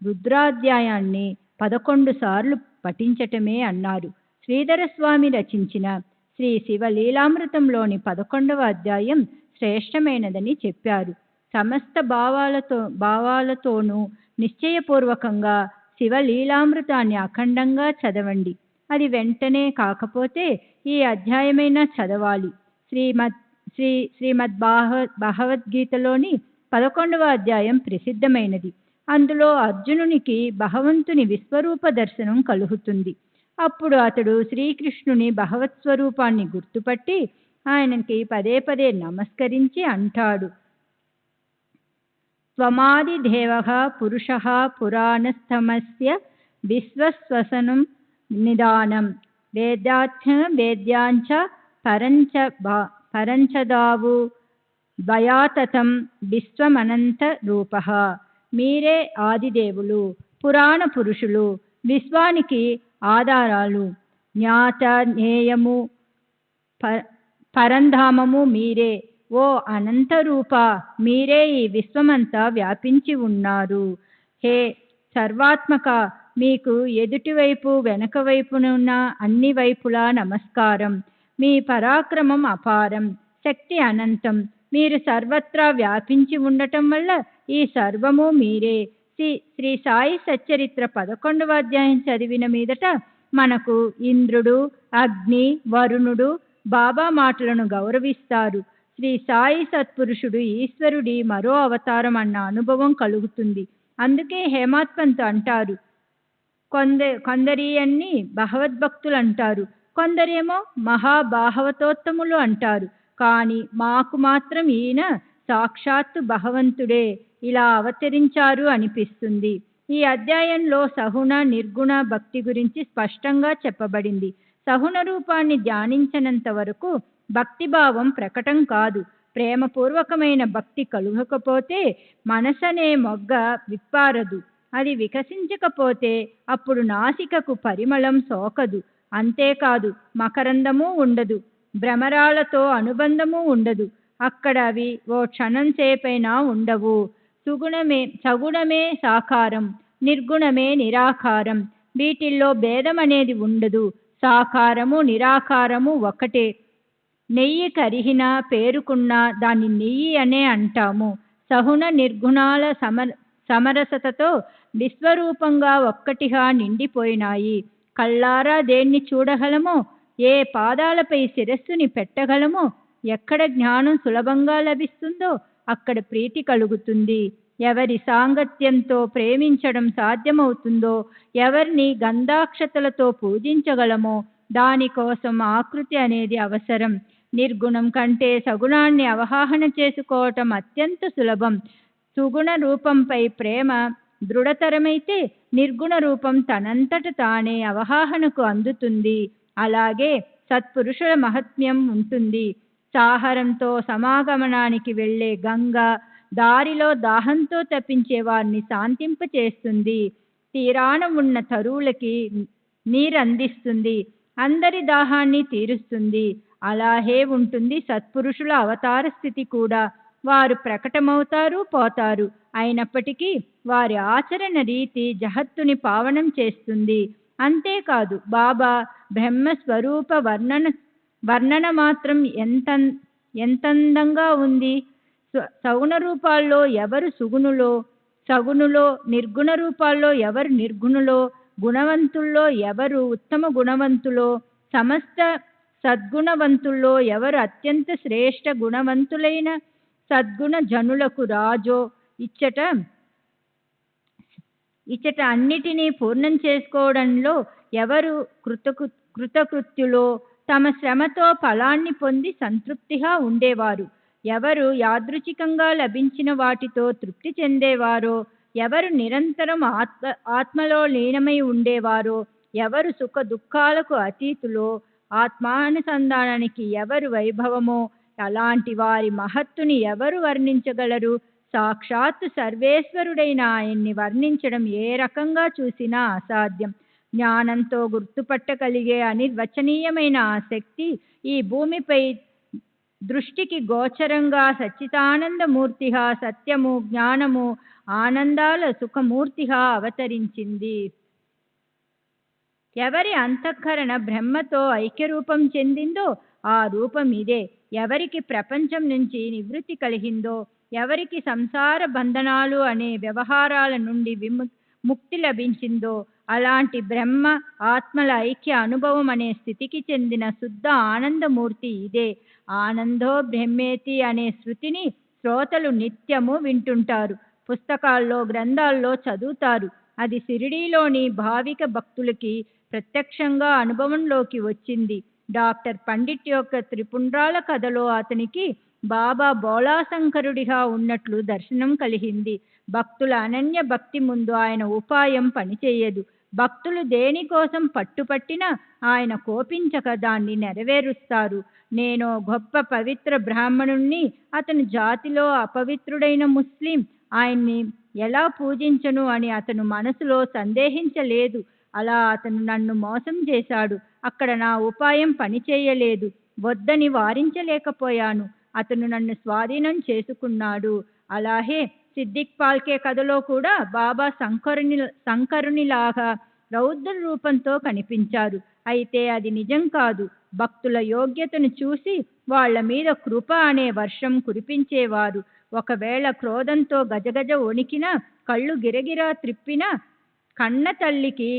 రుద్రాధ్యాయాన్ని 11 సార్లు పఠించటమే అన్నారు. శ్రీధరస్వామి రచించిన శ్రీ శివలీలామృతంలోని 11వ అధ్యాయం శ్రేష్టమైనదని చెప్పారు. సమస్త భావాలతోనూ నిశ్చయపూర్వకంగా శివలీలామృతాన్ని అఖండంగా చదవండి. అది వెంటనే కాకపోతే ఈ అధ్యాయమైనా చదవాలి. శ్రీమద్ భగవద్గీతలోని 11వ అధ్యాయం ప్రసిద్ధమైనది. అందులో అర్జునునికి భగవంతుని విశ్వరూప దర్శనం కలుగుతుంది. అప్పుడు అతడు శ్రీకృష్ణుని భగవత్ స్వరూపాన్ని గుర్తుపట్టి ఆయనకి పదే పదే నమస్కరించి అంటాడు, త్వమాదిదేవః పురుషః పురాణస్తమస్య విశ్వశ్వసనం నిదానం వేద్యాంచ పరంచదావు ద్వయాతతం విశ్వమనంత రూపః. మీరే ఆదిదేవులు, పురాణ పురుషులు, విశ్వానికి ఆధారాలు, జ్ఞాత జ్ఞేయము పరంధామము మీరే. ఓ అనంతరూప, మీరే ఈ విశ్వమంతా వ్యాపించి ఉన్నారు. హే సర్వాత్మక, మీకు ఎదుటివైపు వెనక వైపునున్న అన్ని వైపులా నమస్కారం. మీ పరాక్రమం అపారం, శక్తి అనంతం. మీరు సర్వత్రా వ్యాపించి ఉండటం వల్ల ఈ సర్వము మీరే. శ్రీ సాయి సచ్చరిత్ర 11వ అధ్యాయం చదివిన మీదట మనకు ఇంద్రుడు, అగ్ని, వరుణుడు బాబా మాటలను గౌరవిస్తారు. శ్రీ సాయి సత్పురుషుడు ఈశ్వరుడి మరో అవతారం అన్న అనుభవం కలుగుతుంది. అందుకే హేమాడ్ పంత్ అంటారు, కొందరియన్ని భగవద్భక్తులు అంటారు, కొందరేమో మహాభాగవతోత్తములు అంటారు. కానీ మాకు మాత్రం ఈయన సాక్షాత్తు భగవంతుడే ఇలా అవతరించారు అనిపిస్తుంది. ఈ అధ్యాయంలో సగుణ నిర్గుణ భక్తి గురించి స్పష్టంగా చెప్పబడింది. సగుణ రూపాన్ని ధ్యానించినంత వరకు భక్తిభావం ప్రకటం కాదు. ప్రేమపూర్వకమైన భక్తి కలుగకపోతే మనసనే మొగ్గ విప్పారదు. అది వికసించకపోతే అప్పుడు నాసికకు పరిమళం సోకదు. అంతేకాదు, మకరందము ఉండదు, భ్రమరాలతో అనుబంధము ఉండదు. అక్కడ అవి ఓ క్షణం సేపైనా ఉండవు. సగుణమే సాకారం, నిర్గుణమే నిరాకారం. వీటిల్లో భేదం అనేది ఉండదు. సాకారము నిరాకారము ఒకటే. నెయ్యి కరిగినా పేరుకున్నా దాన్ని నెయ్యి అనే అంటాము. సగుణ నిర్గుణాల సమరసతతో విశ్వరూపంగా ఒక్కటిగా నిండిపోయినాయి. కళ్ళారా దేన్ని చూడగలమో, ఏ పాదాలపై శిరస్సుని పెట్టగలమో, ఎక్కడ జ్ఞానం సులభంగా లభిస్తుందో అక్కడ ప్రీతి కలుగుతుంది. ఎవరి సాంగత్యంతో ప్రేమించడం సాధ్యమవుతుందో, ఎవరిని గంధాక్షతలతో పూజించగలమో దానికోసం ఆకృతి అనేది అవసరం. నిర్గుణం కంటే సగుణాన్ని అవగాహన చేసుకోవటం అత్యంత సులభం. సుగుణ రూపంపై ప్రేమ దృఢతరమైతే నిర్గుణ రూపం తనంతట తానే అవగాహనకు అందుతుంది. అలాగే సత్పురుషుల మహత్మ్యం ఉంటుంది. సాహరంతో సమాగమనానికి వెళ్లే గంగ దారిలో దాహంతో తప్పించే వారిని శాంతింపచేస్తుంది. తీరాన ఉన్న తరువులకి నీరందిస్తుంది. అందరి దాహాన్ని తీరుస్తుంది. అలాగే ఉంటుంది సత్పురుషుల అవతార స్థితి కూడా. వారు ప్రకటమవుతారు, పోతారు. అయినప్పటికీ వారి ఆచరణ రీతి జగత్తుని పావనం చేస్తుంది. అంతేకాదు, బాబా బ్రహ్మస్వరూప వర్ణన మాత్రం ఎంతందంగా ఉంది. సగుణ రూపాల్లో ఎవరు సగుణులో, నిర్గుణ రూపాల్లో ఎవరు నిర్గుణులో, గుణవంతుల్లో ఎవరు ఉత్తమ గుణవంతులో, సమస్త సద్గుణవంతుల్లో ఎవరు అత్యంత శ్రేష్ఠ గుణవంతులైన సద్గుణ జనులకు రాజో ఇచ్చట ఇచ్చట అన్నిటినీ పూర్ణం చేసుకోవడంలో ఎవరు కృతకృత్యులో తమ శ్రమతో ఫలాన్ని పొంది సంతృప్తిగా ఉండేవారు, ఎవరు యాదృచ్ఛికంగా లభించిన వాటితో తృప్తి చెందేవారో, ఎవరు నిరంతరం ఆత్మలో లీనమై ఉండేవారో, ఎవరు సుఖ దుఃఖాలకు అతీతులో, ఆత్మానుసంధానానికి ఎవరు వైభవమో, అలాంటి వారి మహత్తుని ఎవరు వర్ణించగలరు? సాక్షాత్తు సర్వేశ్వరుడైన ఆయన్ని వర్ణించడం ఏ రకంగా చూసినా అసాధ్యం. జ్ఞానంతో గుర్తుపట్టగలిగే అనిర్వచనీయమైన ఆ శక్తి ఈ భూమిపై దృష్టికి గోచరంగా సచ్చిదానందమూర్తిగా, సత్యము, జ్ఞానము, ఆనందాల సుఖమూర్తిగా అవతరించింది. ఎవరి అంతఃకరణ బ్రహ్మతో ఐక్యరూపం చెందిందో ఆ రూపం ఇదే. ఎవరికి ప్రపంచం నుంచి నివృత్తి కలిగిందో, ఎవరికి సంసార బంధనాలు అనే వ్యవహారాల నుండి ముక్తి లభించిందో, అలాంటి బ్రహ్మ ఆత్మల ఐక్య అనుభవం అనే స్థితికి చెందిన శుద్ధ ఆనందమూర్తి ఇదే. ఆనందో బ్రహ్మేతి అనే శృతిని శ్రోతలు నిత్యము వింటుంటారు, పుస్తకాల్లో గ్రంథాల్లో చదువుతారు. అది షిరిడీలోని భావిక భక్తులకి ప్రత్యక్షంగా అనుభవంలోకి వచ్చింది. డాక్టర్ పండిట్ యొక్క త్రిపుండ్రాల కథలో అతనికి బాబా బోళాశంకరుడిగా ఉన్నట్లు దర్శనం కలిగింది. భక్తుల అనన్య భక్తి ముందు ఆయన ఉపాయం పనిచేయదు. భక్తులు దేనికోసం పట్టుపట్టినా ఆయన కోపించక దాన్ని నెరవేరుస్తారు. నేను గొప్ప పవిత్ర బ్రాహ్మణుణ్ణి, అతను జాతిలో అపవిత్రుడైన ముస్లిం, ఆయన్ని ఎలా పూజించను అని అతను మనసులో సందేహించలేదు. అలా అతను నన్ను మోసం చేశాడు. అక్కడ నా ఉపాయం పనిచేయలేదు. వద్దని వారించలేకపోయాను. అతను నన్ను స్వాధీనం చేసుకున్నాడు. అలాగే సిద్దిక్ పాల్కే కథలో కూడా బాబా శంకరునిలాగా రౌద్ర రూపంతో కనిపించారు. అయితే అది నిజం కాదు. భక్తుల యోగ్యతను చూసి వాళ్ల మీద కృప అనే వర్షం కురిపించేవారు. ఒకవేళ క్రోధంతో గజగజ వణికినా, కళ్ళు గిరగిరా త్రిప్పినా, కన్న తల్లికి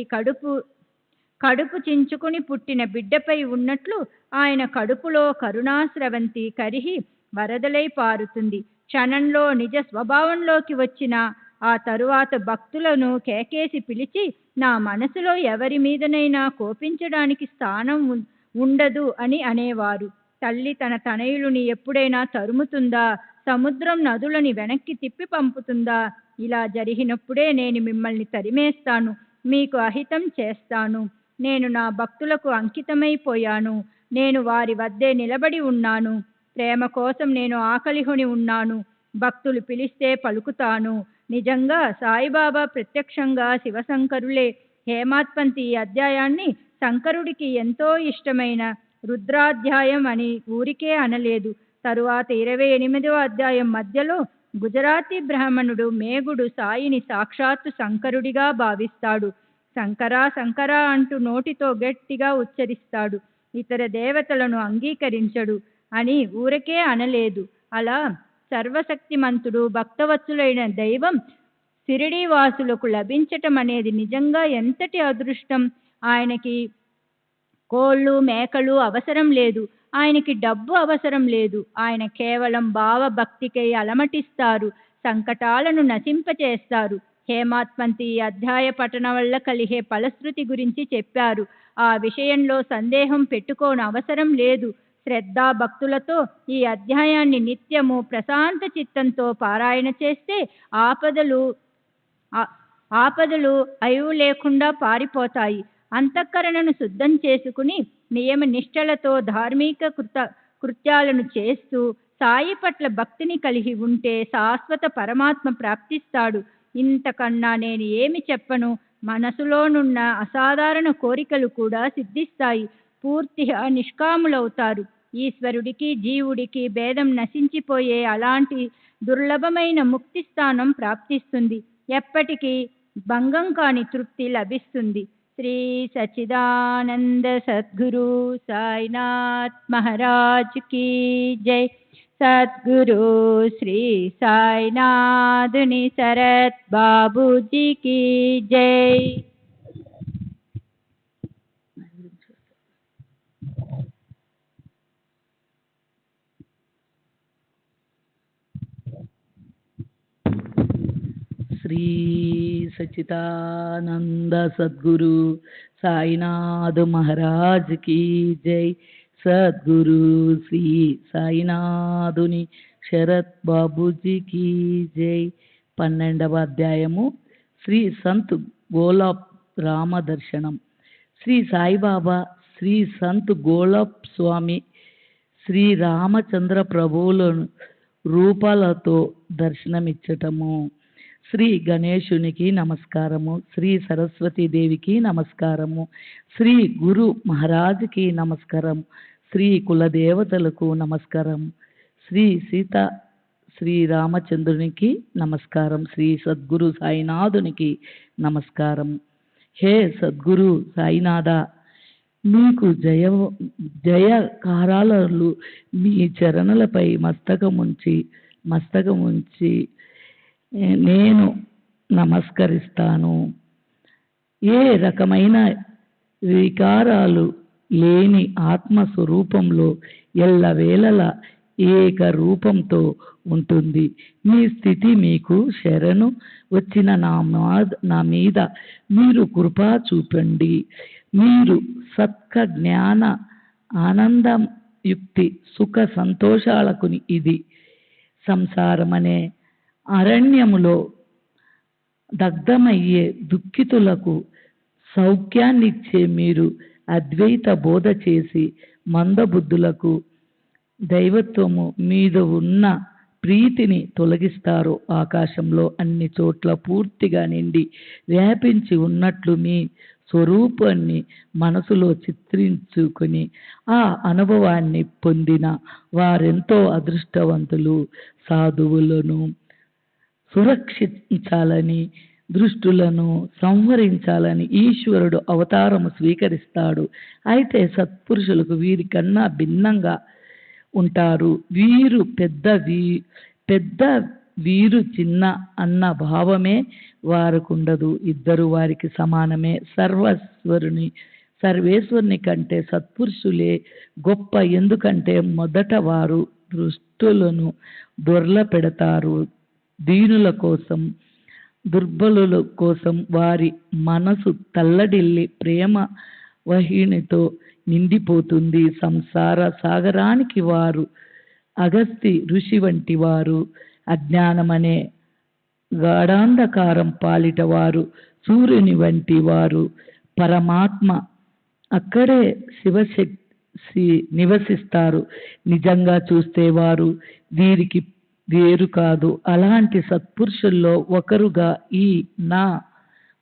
కడుపు చించుకుని పుట్టిన బిడ్డపై ఉన్నట్లు ఆయన కడుపులో కరుణాస్రవంతి కరిగి వరదలై పారుతుంది. క్షణంలో నిజ స్వభావంలోకి వచ్చిన ఆ తరువాత భక్తులను కేకేసి పిలిచి, నా మనసులో ఎవరి మీదనైనా కోపించడానికి స్థానం ఉండదు అని అనేవారు. తల్లి తన తనయులని ఎప్పుడైనా తరుముతుందా? సముద్రం నదులని వెనక్కి తిప్పి పంపుతుందా? ఇలా జరిగినప్పుడే నేను మిమ్మల్ని తరిమేస్తాను, మీకు అహితం చేస్తాను. నేను నా భక్తులకు అంకితమైపోయాను. నేను వారి వద్దే నిలబడి ఉన్నాను. ప్రేమ కోసం నేను ఆకలిహొని ఉన్నాను. భక్తులు పిలిస్తే పలుకుతాను. నిజంగా సాయిబాబా ప్రత్యక్షంగా శివశంకరులే. హేమాత్పంతి ఈ అధ్యాయాన్ని శంకరుడికి ఎంతో ఇష్టమైన రుద్రాధ్యాయం అని ఊరికే అనలేదు. తరువాత 28వ అధ్యాయం మధ్యలో గుజరాతీ బ్రాహ్మణుడు మేగుడు సాయిని సాక్షాత్తు శంకరుడిగా భావిస్తాడు. శంకరా శంకరా అంటూ నోటితో గట్టిగా ఉచ్చరిస్తాడు. ఇతర దేవతలను అంగీకరించడు అని ఊరికే అనలేదు. అలా సర్వశక్తిమంతుడు, భక్తవత్సలుడైన దైవం షిరిడీ వాసులకు లభించటం అనేది నిజంగా ఎంతటి అదృష్టం. ఆయనకి కోళ్ళు మేకలు అవసరం లేదు. ఆయనకి డబ్బు అవసరం లేదు. ఆయన కేవలం భావభక్తికై అలమటిస్తారు, సంకటాలను నశింపచేస్తారు. హేమాత్పంతి ఈ అధ్యాయ పఠనం వల్ల కలిగే ఫలశ్రుతి గురించి చెప్పారు. ఆ విషయంలో సందేహం పెట్టుకోని అవసరం లేదు. శ్రద్ధా భక్తులతో ఈ అధ్యాయాన్ని నిత్యము ప్రశాంత చిత్తంతో పారాయణ చేస్తే ఆపదలు అయువు లేకుండా పారిపోతాయి. అంతఃకరణను శుద్ధం చేసుకుని నియమ నిష్టలతో ధార్మిక కృత్యాలను చేస్తూ సాయి పట్ల భక్తిని కలిగి ఉంటే శాశ్వత పరమాత్మ ప్రాప్తిస్తాడు. ఇంతకన్నా నేను ఏమి చెప్పను. మనసులోనున్న అసాధారణ కోరికలు కూడా సిద్ధిస్తాయి. పూర్తిగా నిష్కాములవుతారు. ఈశ్వరుడికి జీవుడికి భేదం నశించిపోయే అలాంటి దుర్లభమైన ముక్తి స్థానం ప్రాప్తిస్తుంది. ఎప్పటికీ భంగం కాని తృప్తి లభిస్తుంది. శ్రీ సచ్చిదానంద సద్గురు సాయినాథ్ మహారాజ్ కీ జై. సద్గురు శ్రీ సాయినాథుని శరత్ బాబూజీ కీ జై. శ్రీ सच्चिदानंद सद्गुरु साईनाथ महाराज की जय। सद्गुरु श्री సాయినాథుని శరత్ బాబూజీకి జై. 12వ అధ్యాయము శ్రీ సంత్ గోలాబ్ రామ దర్శనం. శ్రీ సాయిబాబా శ్రీ సంత్ గోలాబ్ స్వామి శ్రీ రామచంద్ర ప్రభువుల రూపాలతో దర్శనమిచ్చటము. శ్రీ గణేశునికి నమస్కారము, శ్రీ సరస్వతీదేవికి నమస్కారము, శ్రీ గురు మహారాజుకి నమస్కారం, శ్రీ కులదేవతలకు నమస్కారం, శ్రీ సీత శ్రీ రామచంద్రునికి నమస్కారం, శ్రీ సద్గురు సాయినాథునికి నమస్కారం. హే సద్గురు సాయినాథ, మీకు జయకారాలు మీ చరణలపై మస్తకముంచి నేను నమస్కరిస్తాను. ఏ రకమైన వికారాలు లేని ఆత్మస్వరూపంలో ఎల్లవేళలా ఏక రూపంతో ఉంటుంది. మీ స్థితి మీకు శరణు వచ్చిన నా మీద మీరు కృప చూపండి. మీరు సత్క జ్ఞాన ఆనందం యుక్తి సుఖ సంతోషాలకు ఇది సంసారమనే అరణ్యములో దగ్ధమయ్యే దుఃఖితులకు సౌఖ్యాన్నిచ్చే మీరు అద్వైత బోధ చేసి మందబుద్ధులకు దైవత్వము మీద ఉన్న ప్రీతిని తొలగిస్తారు. ఆకాశంలో అన్ని చోట్ల పూర్తిగా నిండి వ్యాపించి ఉన్నట్లు మీ స్వరూపాన్ని మనసులో చిత్రించుకొని ఆ అనుభవాన్ని పొందిన వారెంతో అదృష్టవంతులు. సాధువులను సురక్షించాలని, దుష్టులను సంహరించాలని ఈశ్వరుడు అవతారము స్వీకరిస్తాడు. అయితే సత్పురుషులకు వీరికన్నా భిన్నంగా ఉంటారు. వీరు పెద్ద వీరు చిన్న అన్న భావమే వారికుండదు. ఇద్దరు వారికి సమానమే. సర్వేశ్వరుని కంటే సత్పురుషులే గొప్ప. ఎందుకంటే మొదట వారు దుష్టులను దొర్ల పెడతారు. దీనుల కోసం, దుర్బలుల కోసం వారి మనసు తల్లడిల్లి ప్రేమ వహినితో నిండిపోతుంది. సంసార సాగరానికి వారు అగస్తి ఋషి వంటి వారు. అజ్ఞానమనే గాఢాంధకారం పాలిట వారు సూర్యుని వంటి వారు. పరమాత్మ అక్కడే శివశక్తి నివసిస్తారు. నిజంగా చూస్తే వారు వీరికి వేరు కాదు. అలాంటి సత్పురుషుల్లో ఒకరుగా ఈ నా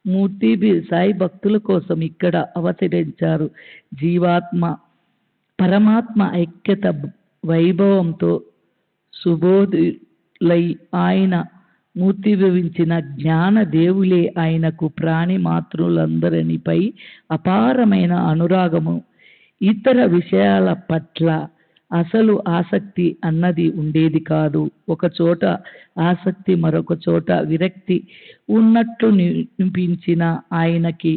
మూర్తి సాయి భక్తుల కోసం ఇక్కడ అవతరించారు. జీవాత్మ పరమాత్మ ఐక్యత వైభవంతో సుబోధులై ఆయన మూర్తిభవించిన జ్ఞాన దేవులే ఆయనకు ప్రాణి మాతృలందరిపై అపారమైన అనురాగము, ఇతర విషయాల పట్ల అసలు ఆసక్తి అన్నది ఉండేది కాదు. ఒక చోట ఆసక్తి, మరొక చోట విరక్తి ఉన్నట్లు నిపించిన ఆయనకి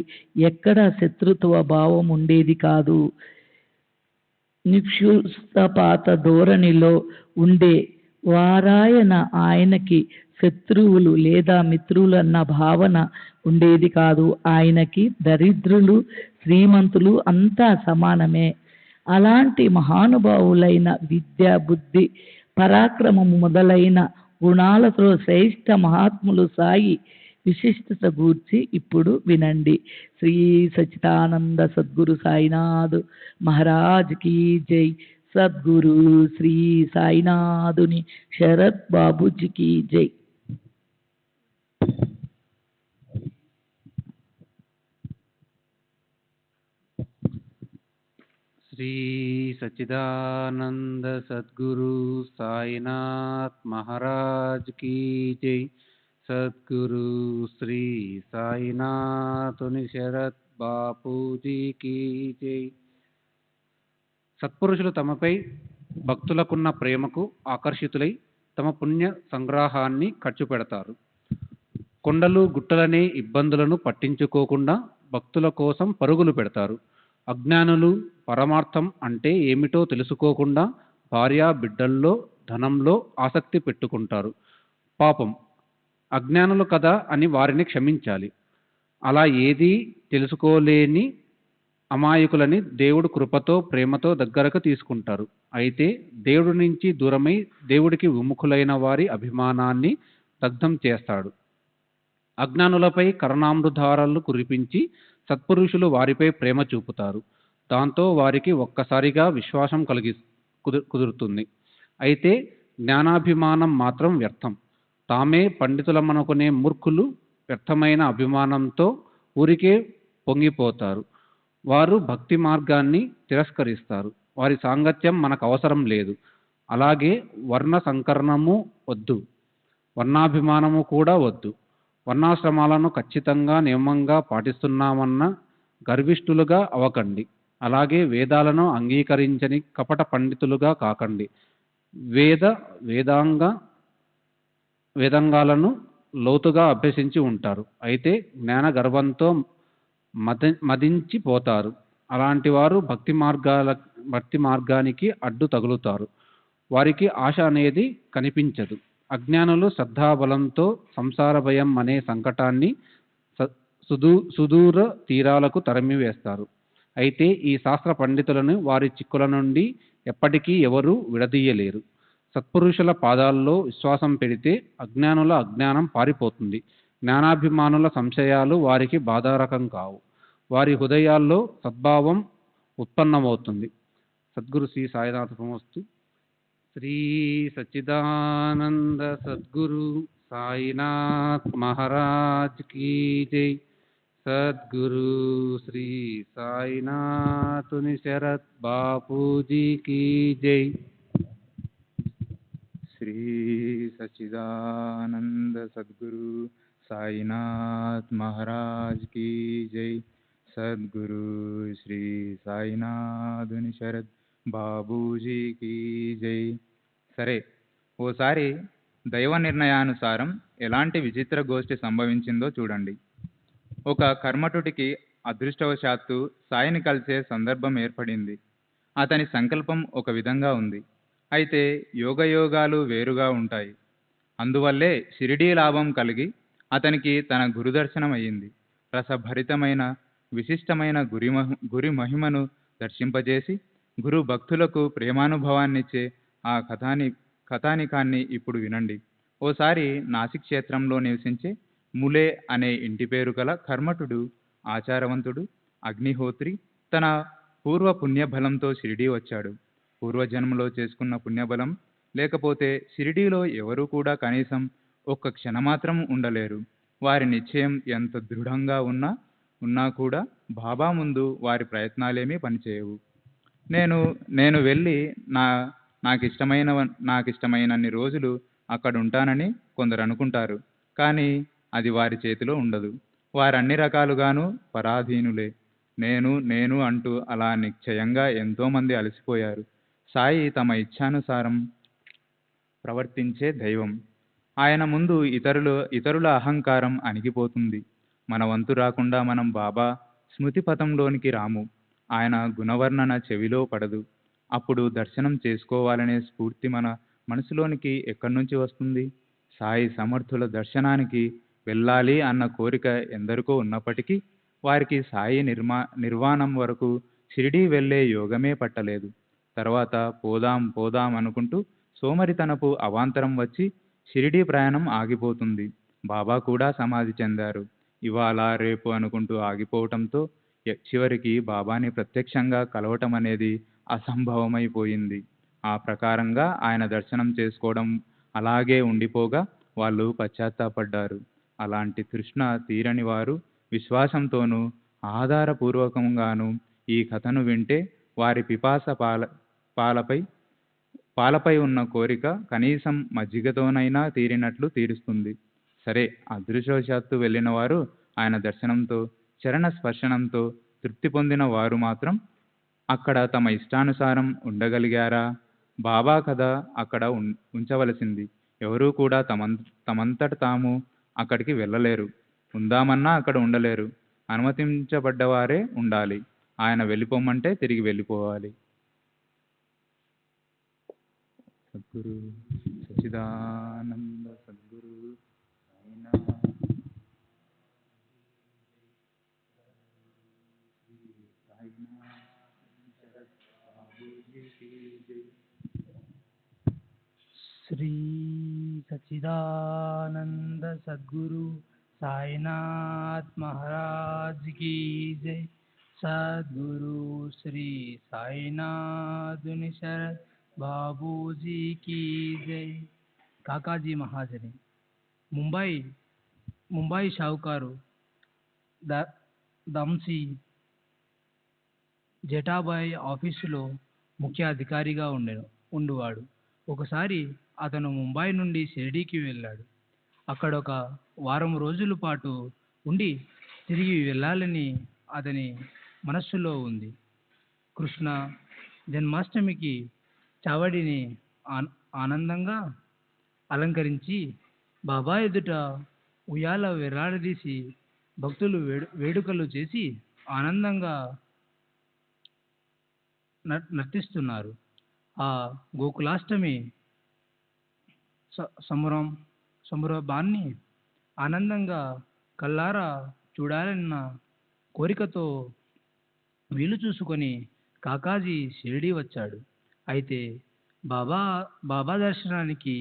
ఎక్కడ శత్రుత్వ భావం ఉండేది కాదు. నిక్షుప్తపాత ధోరణిలో ఉండే వారాయన ఆయనకి శత్రువులు లేదా మిత్రులన్న భావన ఉండేది కాదు. ఆయనకి దరిద్రులు, శ్రీమంతులు అంతా సమానమే. అలాంటి మహానుభావులైన విద్య, బుద్ధి, పరాక్రమము మొదలైన గుణాలతో శ్రేష్ఠ మహాత్ములు సాయి విశిష్టత గూర్చి ఇప్పుడు వినండి. శ్రీ సచ్చిదానంద సద్గురు సాయినాథ్ మహారాజ్ కీ జై. సద్గురు శ్రీ సాయినాథుని శరత్ బాబూజీకి జై. శ్రీ సచ్చిదానంద సద్గురు సాయినాథ్ మహారాజ్ కీ జై. సద్గురు శ్రీ సాయినాథుని శరత్ బాపూజీకి జై. సత్పురుషులు తమపై భక్తులకున్న ప్రేమకు ఆకర్షితులై తమ పుణ్య సంగ్రహాన్ని ఖర్చు పెడతారు. కొండలు గుట్టలనే ఇబ్బందులను పట్టించుకోకుండా భక్తుల కోసం పరుగులు పెడతారు. అజ్ఞానులు పరమార్థం అంటే ఏమిటో తెలుసుకోకుండా భార్య బిడ్డల్లో ధనంలో ఆసక్తి పెట్టుకుంటారు. పాపం అజ్ఞానులు కదా అని వారిని క్షమించాలి. అలా ఏదీ తెలుసుకోలేని అమాయకులని దేవుడు కృపతో ప్రేమతో దగ్గరకు తీసుకుంటారు. అయితే దేవుడి నుంచి దూరమై దేవుడికి విముఖులైన వారి అభిమానాన్ని దగ్ధం చేస్తాడు. అజ్ఞానులపై కరుణామృతాలను కురిపించి సత్పురుషులు వారిపై ప్రేమ చూపుతారు. దాంతో వారికి ఒక్కసారిగా విశ్వాసం కుదురుతుంది. అయితే జ్ఞానాభిమానం మాత్రం వ్యర్థం. తామే పండితులమనుకునే మూర్ఖులు వ్యర్థమైన అభిమానంతో ఊరికే పొంగిపోతారు. వారు భక్తి మార్గాన్ని తిరస్కరిస్తారు. వారి సాంగత్యం మనకు అవసరం లేదు. అలాగే వర్ణ సంకరణము వద్దు, వర్ణాభిమానము కూడా వద్దు. వర్ణాశ్రమాలను ఖచ్చితంగా నియమంగా పాటిస్తున్నామన్న గర్విష్ఠులుగా అవ్వకండి. అలాగే వేదాలను అంగీకరించని కపట పండితులుగా కాకండి. వేదాంగాలను లోతుగా అభ్యసించి ఉంటారు. అయితే జ్ఞాన గర్వంతో మదించిపోతారు. అలాంటి వారు భక్తి మార్గానికి అడ్డు తగులుతారు. వారికి ఆశ అనేది కనిపించదు. అజ్ఞానులు శ్రద్ధాబలంతో సంసార భయం అనే సంకటాన్ని సుదూర తీరాలకు తరిమివేస్తారు. అయితే ఈ శాస్త్ర పండితులను వారి చిక్కుల నుండి ఎప్పటికీ ఎవరూ విడదీయలేరు. సత్పురుషుల పాదాల్లో విశ్వాసం పెడితే అజ్ఞానుల అజ్ఞానం పారిపోతుంది. జ్ఞానాభిమానుల సంశయాలు వారికి బాధారకం కావు. వారి హృదయాల్లో సద్భావం ఉత్పన్నమవుతుంది. సద్గురు శ్రీ సాయినాథమస్తు. శ్రీ సచ్చిదానంద సద్గురు సాయినాథ్ మహారాజ్ కీ జై. సద్గురు శ్రీ సాయినాథుని శరత్ బాపూజీ కీ జై. శ్రీ సచ్చిదానంద సద్గురు సాయినాథ్ మహారాజ్ కీ జై. సద్గురు శ్రీ సాయినాథుని శరత్ బాబూజీ కీ జై. సరే, ఓసారి దైవ నిర్ణయానుసారం ఎలాంటి విచిత్ర గోష్ఠి సంభవించిందో చూడండి. ఒక కర్మఠుడికి అదృష్టవశాత్తు సాయిని కలిసే సందర్భం ఏర్పడింది. అతని సంకల్పం ఒక విధంగా ఉంది. అయితే యోగయోగాలు వేరుగా ఉంటాయి. అందువల్లే షిరిడీ లాభం కలిగి అతనికి తన గురుదర్శనం అయ్యింది. రసభరితమైన విశిష్టమైన గురి మహిమను దర్శింపజేసి గురు భక్తులకు ప్రేమానుభవాన్నిచ్చే ఆ కథానికాన్ని ఇప్పుడు వినండి. ఓసారి నాసిక్ క్షేత్రంలో నివసించే ములే అనే ఇంటి పేరు గల కర్మఠుడు, ఆచారవంతుడు, అగ్నిహోత్రి తన పూర్వ పుణ్యబలంతో షిరిడీ వచ్చాడు. పూర్వజన్మలో చేసుకున్న పుణ్యబలం లేకపోతే షిరిడీలో ఎవరూ కూడా కనీసం ఒక్క క్షణమాత్రం ఉండలేరు. వారి నిశ్చయం ఎంత దృఢంగా ఉన్నా కూడా బాబా ముందు వారి ప్రయత్నాలేమీ పనిచేయవు. నేను వెళ్ళి నాకిష్టమైనన్ని రోజులు అక్కడ ఉంటానని కొందరు అనుకుంటారు. కానీ అది వారి చేతిలో ఉండదు. వారన్ని రకాలుగాను పరాధీనులే. నేను అంటూ అలా నిశ్చయంగా ఎంతోమంది అలసిపోయారు. సాయి తమ ఇచ్ఛానుసారం ప్రవర్తించే దైవం. ఆయన ముందు ఇతరుల అహంకారం అణిగిపోతుంది. మన వంతు రాకుండా మనం బాబా స్మృతి పథంలోనికి రాము. ఆయన గుణవర్ణన చెవిలో పడదు. అప్పుడు దర్శనం చేసుకోవాలనే స్ఫూర్తి మన మనసులోనికి ఎక్కడి నుంచి వస్తుంది? సాయి సమర్థుల దర్శనానికి వెళ్ళాలి అన్న కోరిక ఎందరికో ఉన్నప్పటికీ వారికి సాయి నిర్వాణం వరకు షిరిడీ వెళ్ళే యోగమే పట్టలేదు. తర్వాత పోదాం అనుకుంటూ సోమరితనపు అవాంతరం వచ్చి షిరిడీ ప్రయాణం ఆగిపోతుంది. బాబా కూడా సమాధి చెందారు. ఇవాళ రేపు అనుకుంటూ ఆగిపోవటంతో చివరికి బాబాని ప్రత్యక్షంగా కలవటం అనేది అసంభవమైపోయింది. ఆ ప్రకారంగా ఆయన దర్శనం చేసుకోవడం అలాగే ఉండిపోగా వాళ్ళు పశ్చాత్తాపడ్డారు. అలాంటి తృష్ణ తీరని వారు విశ్వాసంతోనూ ఆధారపూర్వకంగానూ ఈ కథను వింటే వారి పిపాస పాలపై ఉన్న కోరిక కనీసం మజ్జిగతోనైనా తీరినట్లు తీరుస్తుంది. సరే, అదృష్టవశాత్తు వెళ్ళిన వారు ఆయన దర్శనంతో చరణ స్పర్శనంతో తృప్తి పొందిన వారు మాత్రం అక్కడ తమ ఇష్టానుసారం ఉండగలిగారా? బాబా కథ అక్కడ ఉంచవలసింది. ఎవరూ కూడా తమంతట తాము అక్కడికి వెళ్ళలేరు. ఉందామన్నా అక్కడ ఉండలేరు. అనుమతించబడ్డవారే ఉండాలి. ఆయన వెళ్ళిపోమంటే తిరిగి వెళ్ళిపోవాలి. సద్గురు సచ్చిదానంద సద్గురు श्री सच्चिदानंद सद्गुरु साईनाथ महाराज की जय। सद्गुरु श्री साईनाथ शरद बाबू जी की जय। కాకాజీ మహాజని ముంబై షావుకారు దమ్సి జటాబాయ్ ఆఫీసులో ముఖ్య అధికారిగా ఉండేవాడు. ఒకసారి అతను ముంబై నుండి షిరిడీకి వెళ్ళాడు. అక్కడ ఒక వారం రోజుల పాటు ఉండి తిరిగి వెళ్ళాలని అతని మనస్సులో ఉంది. కృష్ణ జన్మాష్టమికి చావడిని ఆనందంగా అలంకరించి బాబా ఎదుట ఉయ్యాల వేలాడదీసి భక్తులు వేడుకలు చేసి ఆనందంగా నర్తిస్తున్నారు. ఆ గోకులాష్టమి సంభ్రమాన్ని ఆనందంగా కల్లారా చూడాలన్న కోరికతో వీలు చూసుకొని కాకాజీ షిరిడీ వచ్చాడు. అయితే బాబా దర్శనానికి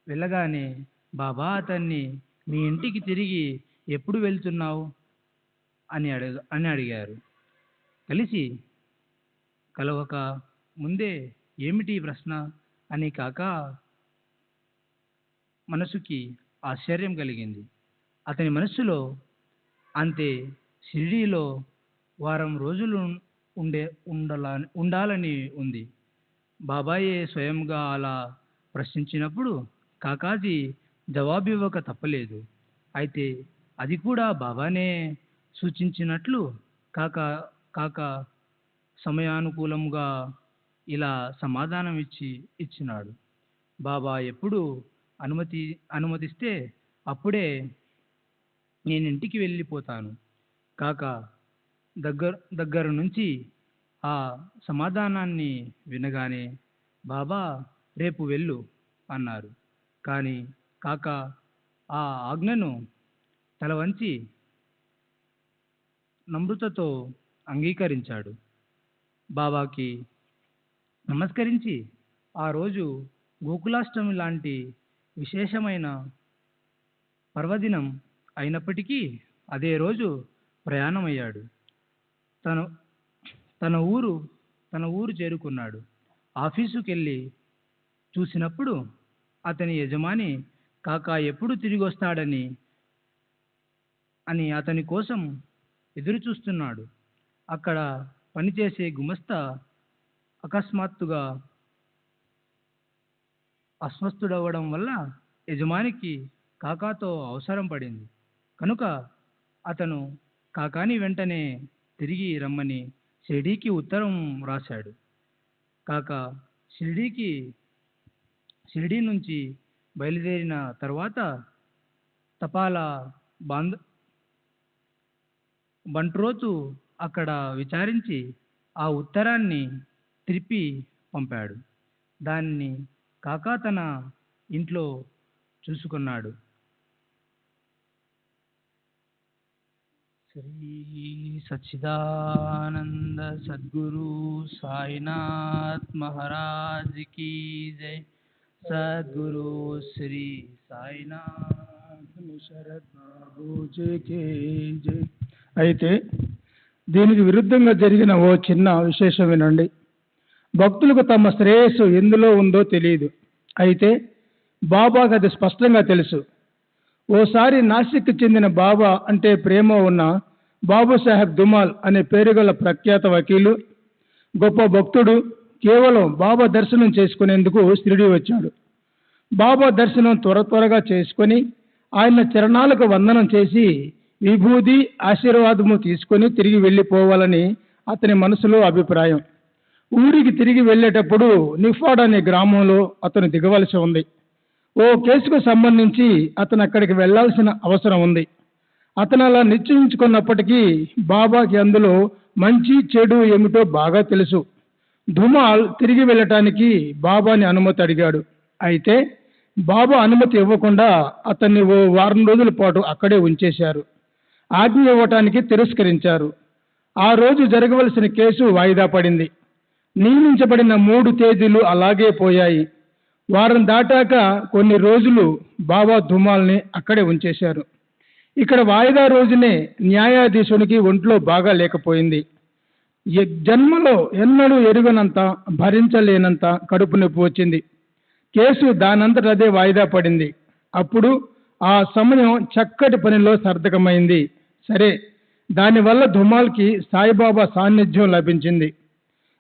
వెళ్ళగానే బాబా అతన్ని మీ ఇంటికి తిరిగి ఎప్పుడు వెళ్తున్నావు అని అడిగారు. కలవక ముందే ఏమిటి ప్రశ్న అని కాకా మనసుకి ఆశ్చర్యం కలిగింది. అతని మనస్సులో అంతే షిరిడీలో వారం రోజులు ఉండాలని ఉంది. బాబాయే స్వయంగా అలా ప్రశ్నించినప్పుడు కాకాజీ జవాబివ్వక తప్పలేదు. అయితే అది కూడా బాబానే సూచించినట్లు కాకా సమయానుకూలంగా ఇలా సమాధానం ఇచ్చినాడు. బాబా ఎప్పుడు అనుమతిస్తే అప్పుడే నేను ఇంటికి వెళ్ళిపోతాను. కాకా దగ్గర నుంచి ఆ సమాధానాన్ని వినగానే బాబా రేపు వెళ్ళు అన్నారు. కానీ కాకా ఆ ఆజ్ఞను తల వంచి నమ్రతతో అంగీకరించాడు. బాబాకి నమస్కరించి ఆ రోజు గోకులాష్టమి లాంటి విశేషమైన పర్వదినం అయినప్పటికీ అదే రోజు ప్రయాణమయ్యాడు. తన ఊరు చేరుకున్నాడు. ఆఫీసుకెళ్ళి చూసినప్పుడు అతని యజమాని కాకా ఎప్పుడు తిరిగి వస్తాడని అతని కోసం ఎదురు చూస్తున్నాడు. అక్కడ పనిచేసే గుమస్తా అకస్మాత్తుగా అస్వస్థుడవడం వల్ల యజమానికి కాకాతో అవసరం పడింది. కనుక అతను కాకాని వెంటనే తిరిగి రమ్మని షిరిడీకి ఉత్తరం రాశాడు. కాకా షిరిడీ నుంచి బయలుదేరిన తర్వాత తపాలా బంట్రోతు అక్కడ విచారించి ఆ ఉత్తరాన్ని తిరిపి పంపాడు. దాన్ని కాకా తన ఇంట్లో చూసుకున్నాడు. శ్రీ సచ్చిదానంద సద్గురు సాయినాథ్ మహారాజ్ की जय। సద్గురు శ్రీ సాయినాథ్ శరద్ బాబూజీ की जय। అయితే దీనికి విరుద్ధంగా జరిగిన ఓ చిన్న విశేషం వినండి. భక్తులకు తమ శ్రేయస్సు ఎందులో ఉందో తెలియదు. అయితే బాబాకు అది స్పష్టంగా తెలుసు. ఓసారి నాసిక్కి చెందిన బాబా అంటే ప్రేమ ఉన్న బాబుసాహెబ్ దుమాల్ అనే పేరుగల ప్రఖ్యాత వకీలు, గొప్ప భక్తుడు కేవలం బాబా దర్శనం చేసుకునేందుకు షిరిడీ వచ్చాడు. బాబా దర్శనం త్వరగా చేసుకొని ఆయన చరణాలకు వందనం చేసి విభూది ఆశీర్వాదము తీసుకొని తిరిగి వెళ్ళిపోవాలని అతని మనసులో అభిప్రాయం. ఊరికి తిరిగి వెళ్ళేటప్పుడు నిఫాడ్ అనే గ్రామంలో అతను దిగవలసి ఉంది. ఓ కేసుకు సంబంధించి అతను అక్కడికి వెళ్లాల్సిన అవసరం ఉంది. అతను అలా నిశ్చయించుకున్నప్పటికీ బాబాకి అందులో మంచి చెడు ఏమిటో బాగా తెలుసు. ధుమాల్ తిరిగి వెళ్ళటానికి బాబాని అనుమతి అడిగాడు. అయితే బాబా అనుమతి ఇవ్వకుండా అతన్ని ఓ వారం రోజుల పాటు అక్కడే ఉంచేశారు. ఆజ్ఞ ఇవ్వటానికి తిరస్కరించారు. ఆ రోజు జరగవలసిన కేసు వాయిదా పడింది. నియమించబడిన 3 తేదీలు అలాగే పోయాయి. వారం దాటాక కొన్ని రోజులు బాబా ధుమాల్ని అక్కడే ఉంచేశారు. ఇక్కడ వాయిదా రోజునే న్యాయాధీశునికి ఒంట్లో బాగా లేకపోయింది. జన్మలో ఎన్నడూ ఎరుగనంత, భరించలేనంత కడుపు నొప్పి వచ్చింది. కేసు దానంతట అదే వాయిదా పడింది. అప్పుడు ఆ సమయం చక్కటి పనిలో సార్థకమైంది. సరే, దానివల్ల ధుమాల్కి సాయిబాబా సాన్నిధ్యం లభించింది.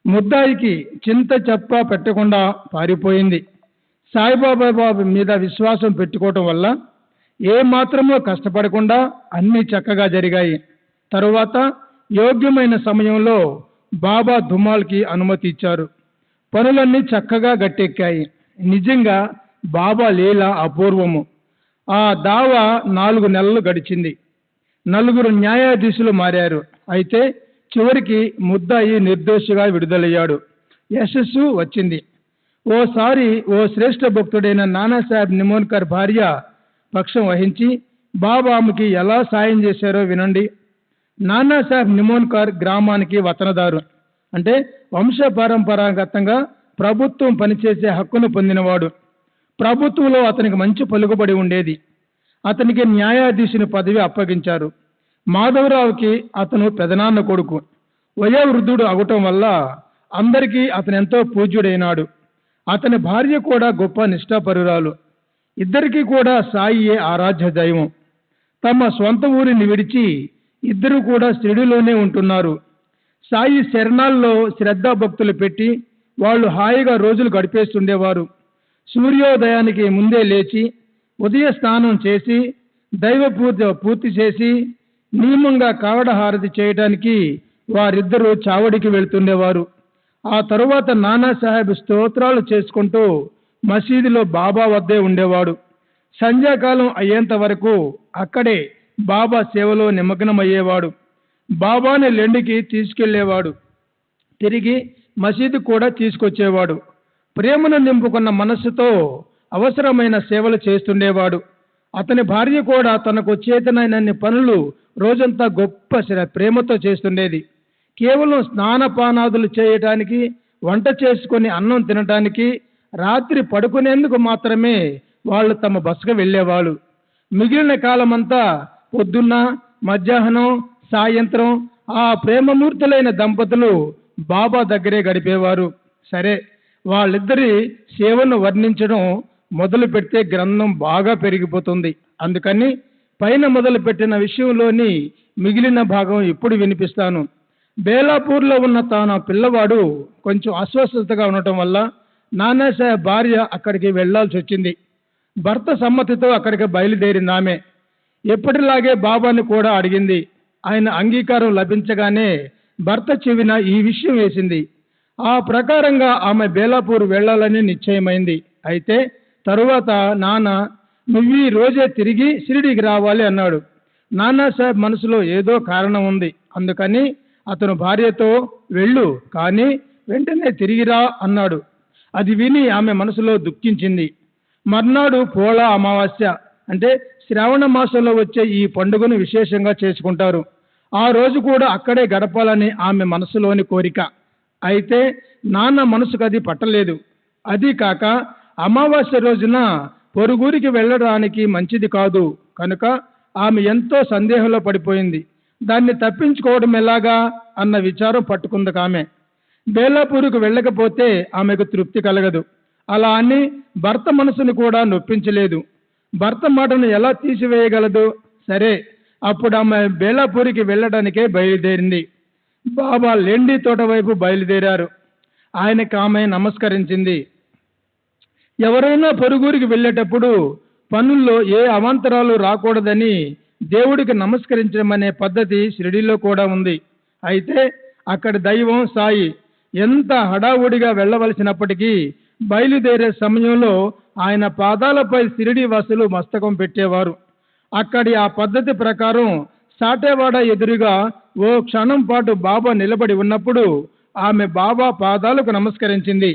ముద్దాయికి చింత చెప్ప పెట్టకుండా పారిపోయింది. సాయిబాబా మీద విశ్వాసం పెట్టుకోవటం వల్ల ఏ మాత్రమో కష్టపడకుండా అన్నీ చక్కగా జరిగాయి. తరువాత యోగ్యమైన సమయంలో బాబా ధుమాల్కి అనుమతి ఇచ్చారు. పనులన్నీ చక్కగా గట్టెక్కాయి. నిజంగా బాబా లీల అపూర్వము. ఆ దావా 4 నెలలు గడిచింది. 4 న్యాయాధీశులు మారారు. అయితే చివరికి ముద్దాయి నిర్దోషిగా విడుదలయ్యాడు. యశస్సు వచ్చింది. ఓసారి ఓ శ్రేష్ఠ భక్తుడైన నానాసాహెబ్ నిమోన్కర్ భార్య పక్షం వహించి బాబా ఆమెకి ఎలా సాయం చేశారో వినండి. నానాసాహెబ్ నిమోన్కర్ గ్రామానికి వతనదారు, అంటే వంశపారంపరాగతంగా ప్రభుత్వం పనిచేసే హక్కును పొందినవాడు. ప్రభుత్వంలో అతనికి మంచి పలుకుబడి ఉండేది. అతనికి న్యాయాధీశుని పదవి అప్పగించారు. మాధవరావుకి అతను పెదనాన్న కొడుకు. వయోవృద్ధుడు అవటం వల్ల అందరికీ అతను ఎంతో పూజ్యుడైనాడు. అతని భార్య కూడా గొప్ప నిష్ఠాపరురాలు. ఇద్దరికీ కూడా సాయియే ఆరాధ్య దైవం. తమ సొంత ఊరిని విడిచి ఇద్దరు కూడా షిరిడీలోనే ఉంటున్నారు. సాయి శరణాల్లో శ్రద్ధాభక్తులు పెట్టి వాళ్ళు హాయిగా రోజులు గడిపేస్తుండేవారు. సూర్యోదయానికి ముందే లేచి ఉదయ స్నానం చేసి దైవ పూజ పూర్తి చేసి నియమంగా కావడ హారతి చేయడానికి వారిద్దరూ చావడికి వెళ్తుండేవారు. ఆ తరువాత నానాసాహెబ్ స్తోత్రాలు చేసుకుంటూ మసీదులో బాబా వద్దే ఉండేవాడు. సంధ్యాకాలం అయ్యేంత వరకు అక్కడే బాబా సేవలో నిమగ్నమయ్యేవాడు. బాబాని లెండికి తీసుకెళ్లేవాడు. తిరిగి మసీదు కూడా తీసుకొచ్చేవాడు. ప్రేమను నింపుకున్న మనస్సుతో అవసరమైన సేవలు చేస్తుండేవాడు. అతని భార్య కూడా తనకు చేతనైనన్ని పనులు రోజంతా గొప్ప ప్రేమతో చేస్తుండేది. కేవలం స్నానపానాదులు చేయటానికి, వంట చేసుకొని అన్నం తినటానికి, రాత్రి పడుకునేందుకు మాత్రమే వాళ్ళు తమ బసకు వెళ్ళేవాళ్ళు. మిగిలిన కాలమంతా పొద్దున్న, మధ్యాహ్నం, సాయంత్రం ఆ ప్రేమమూర్తులైన దంపతులు బాబా దగ్గరే గడిపేవారు. సరే, వాళ్ళిద్దరి సేవను వర్ణించడం మొదలు పెడితే గ్రంథం బాగా పెరిగిపోతుంది. అందుకని పైన మొదలుపెట్టిన విషయంలోని మిగిలిన భాగం ఇప్పుడు వినిపిస్తాను. బేలాపూర్లో ఉన్న తన పిల్లవాడు కొంచెం అస్వస్థతగా ఉండటం వల్ల నానాసాహెబ్ భార్య అక్కడికి వెళ్లాల్సి వచ్చింది. భర్త సమ్మతితో అక్కడికి బయలుదేరింది. ఆమె ఎప్పటిలాగే బాబాని కూడా అడిగింది. ఆయన అంగీకారం లభించగానే భర్త చెవిన ఈ విషయం వేసింది. ఆ ప్రకారంగా ఆమె బేలాపూర్ వెళ్లాలని నిశ్చయమైంది. అయితే తరువాత నాన్న నువ్వు ఈ రోజే తిరిగి షిరిడీకి రావాలి అన్నాడు. నానాసాహెబ్ మనసులో ఏదో కారణం ఉంది. అందుకని అతను భార్యతో వెళ్ళు, కానీ వెంటనే తిరిగిరా అన్నాడు. అది విని ఆమె మనసులో దుఃఖించింది. మర్నాడు పోళా అమావాస్య, అంటే శ్రావణ మాసంలో వచ్చే ఈ పండుగను విశేషంగా చేసుకుంటారు. ఆ రోజు కూడా అక్కడే గడపాలని ఆమె మనసులోని కోరిక. అయితే నాన్న మనసుకు అది పట్టలేదు. అది కాక అమావాస్య రోజున పొరుగురికి వెళ్ళడానికి మంచిది కాదు కనుక ఆమె ఎంతో సందేహంలో పడిపోయింది. దాన్ని తప్పించుకోవడం ఎలాగా అన్న విచారం పట్టుకుంది ఆమె. బేలాపూర్కు వెళ్ళకపోతే ఆమెకు తృప్తి కలగదు. అలా అని భర్త మనసును కూడా నొప్పించలేదు. భర్త మాటను ఎలా తీసివేయగలదు? సరే, అప్పుడు ఆమె బేలాపూరికి వెళ్ళడానికే బయలుదేరింది. బాబా లెండి తోట వైపు బయలుదేరారు. ఆయనకు ఆమె నమస్కరించింది. ఎవరైనా పొరుగురికి వెళ్ళేటప్పుడు పనుల్లో ఏ అవాంతరాలు రాకూడదని దేవుడికి నమస్కరించడం అనే పద్ధతి షిరిడీలో కూడా ఉంది. అయితే అక్కడ దైవం సాయి ఎంత హడావుడిగా వెళ్ళవలసినప్పటికీ బయలుదేరే సమయంలో ఆయన పాదాలపై షిరిడీ వాసులు మస్తకం పెట్టేవారు. అక్కడి ఆ పద్ధతి ప్రకారం సాటేవాడ ఎదురుగా ఓ క్షణం పాటు బాబా నిలబడి ఉన్నప్పుడు ఆమె బాబా పాదాలకు నమస్కరించింది.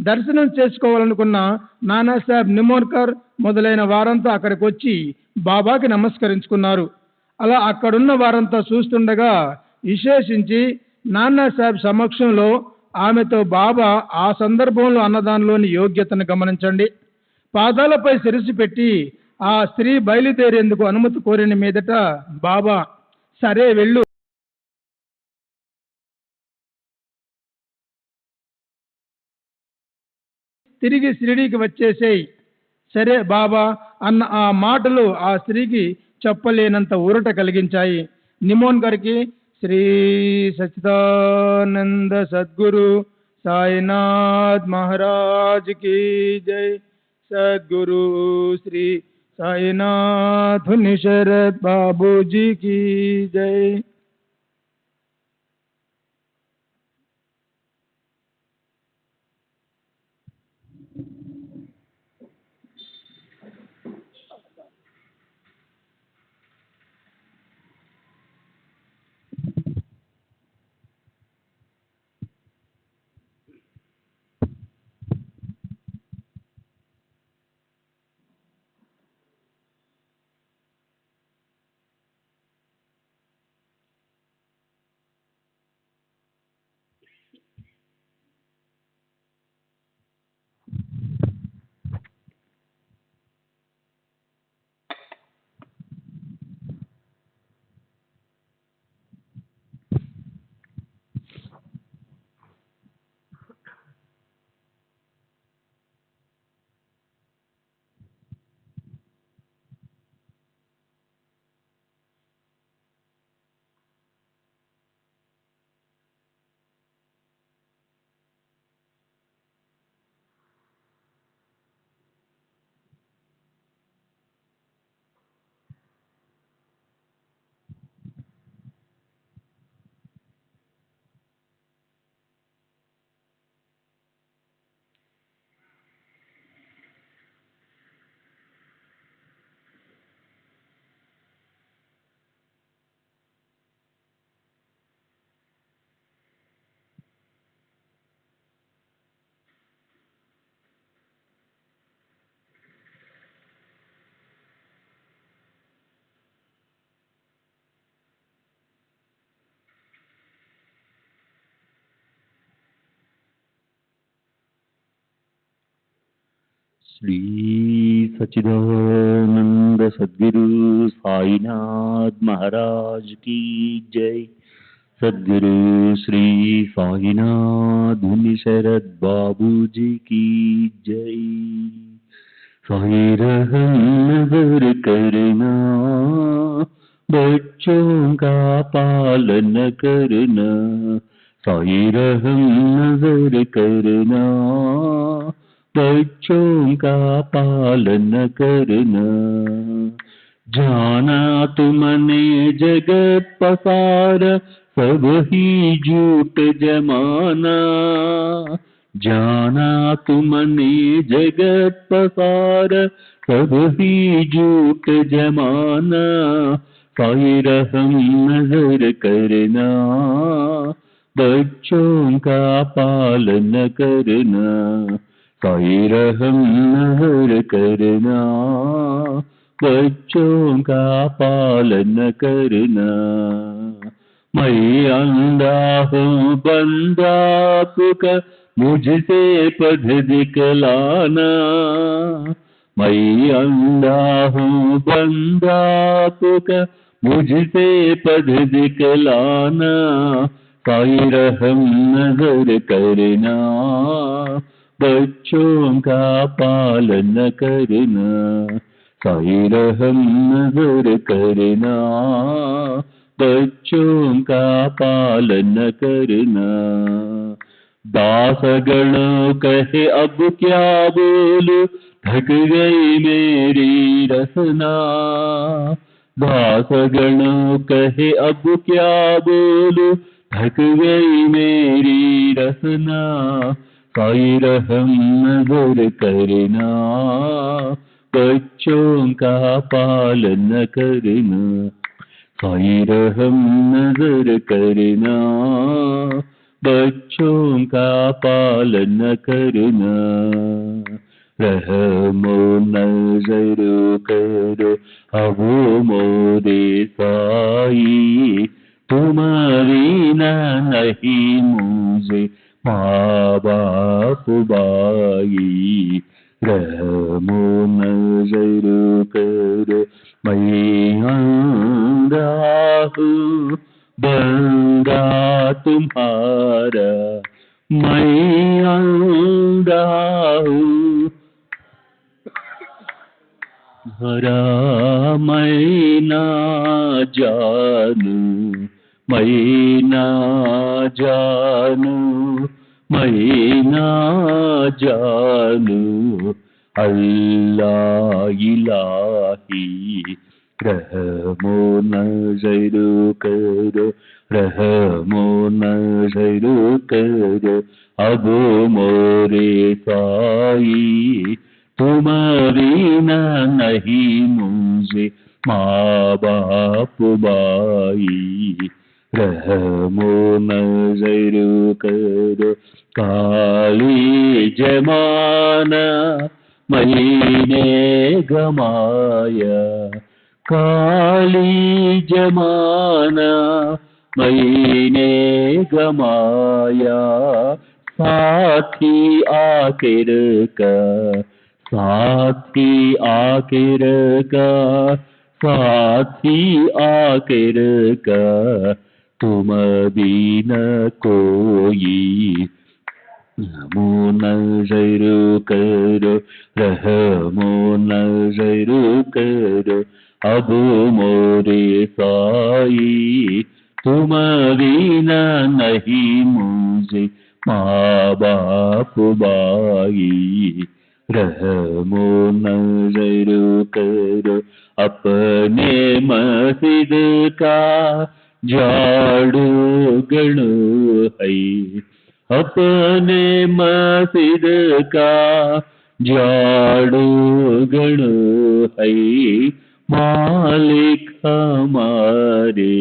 దర్శనం చేసుకోవాలనుకున్న నానాసాహెబ్ నిమోన్కర్ మొదలైన వారంతా అక్కడికి వచ్చి బాబాకి నమస్కరించుకున్నారు. అలా అక్కడున్న వారంతా చూస్తుండగా విశేషించి నానాసాహెబ్ సమక్షంలో ఆమెతో బాబా ఆ సందర్భంలో అన్నదానిలోని యోగ్యతను గమనించండి. పాదాలపై శిరస్సు పెట్టి ఆ స్త్రీ బయలుదేరేందుకు అనుమతి కోరిన మీదట బాబా సరే వెళ్ళు, తిరిగి షిరిడీకి వచ్చేసేయ్. సరే బాబా అన్న ఆ మాటలు ఆ స్త్రీకి చెప్పలేనంత ఊరట కలిగించాయి. నిమోన్కర్కి శ్రీ సచ్చిదానంద సద్గురు సాయినాథ్ మహారాజ్ की जय. सद्गुरु श्री साईनाथ शरद बाबू जी की जय. श्री सच्चिदानंद सद्गुरु साईनाथ महाराज की जय. सद्गुरु श्री साईनाथ मुनि शरद बाबू जी की जय. साई रहम नजर करना, बच्चों का पालन करना. साई रहम नजर करना, बच्चों का पालन करना. जाना तुमने जगत पसार, सब ही झूठ जमाना. जाना तुमने जगत पसार, सब ही झूठ जमाना. साई रहम नजर करना, बच्चों का पालन करना. साई रहम नजर करना, बच्चों का पालन करना. मैं अंधा हूँ बंदा आपका, मुझसे पद दिखलाना. मैं अंधा हूँ बंदा आपका, मुझसे पद दिखलाना. साई रहम नजर करना, बच्चों का पालन करना. साई रहम नजर करना, बच्चों का पालन करना. दासगण कहे अब क्या बोलूं, थक गई मेरी रसना. दासगण कहे अब क्या बोलूं, थक गई मेरी रसना. साई रहम नजर करना, बच्चों का पालन करना. साई रहम नजर करना, बच्चों का पालन करना, रहमो नजर करो अब मोरे साई, तुम्हारी ना नहीं मुझे माँ बाप बाई, रहमो नजर करो मैं अंधा हूँ बंदा तुम्हारा, मैं अंधा हूँ हरा मैं ना जानू, मैं ना जानू, मैं ना जानू अल्लाह इलाही, रहमो नजर करो, रहमो नजर करो अब मोरे साई, तुम्हारी ना नहीं मुझे माँ बाप बाई, रहमो नजर करो काली जमाना मैंने गमाया, काली जमाना मैंने गमाया, साथी आखिर का, साथी आखिर का, साथी आखिर का, तुम बिन कोई, रहमो नजर करो, रहमो नजर करो अब मोरे साई, तुम बिना नहीं मुझे माँ बाप बाई, रहमो नजर करो अपने मस्जिद का झाड़ू गणो है, अपने मस्जिद का झाड़ू गणो है, मालिक हमारे,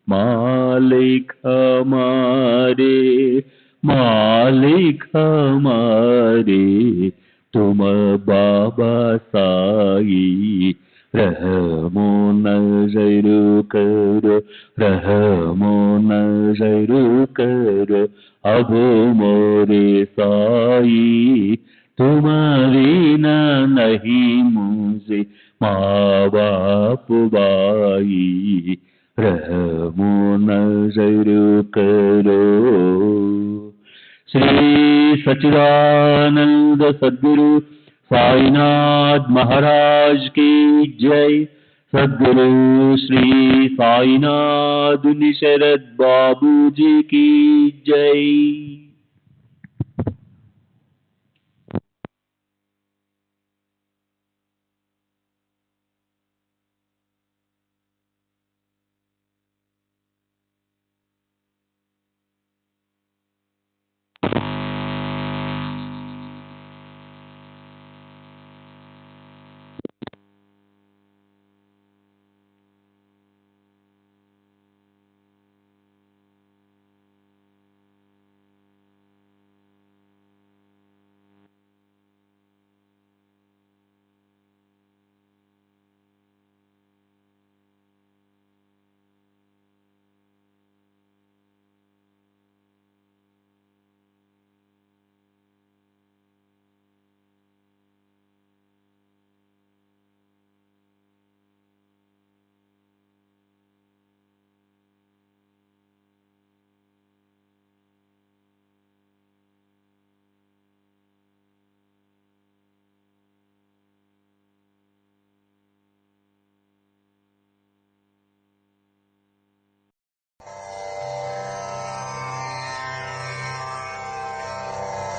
मालिक हमारे, मालिक हमारे, तुम बाबा साई, रहमो नजर करो, रहमो नजर करो अब मोरे साई, तुम्हारी ना नहीं मुझे माँ बाप बाई, रहमो नजर करो। श्री सच्चिदानंद सद्गुरु साईनाथ महाराज की जय। सद्गुरु श्री साईनाथ शरद बाबू जी की जय।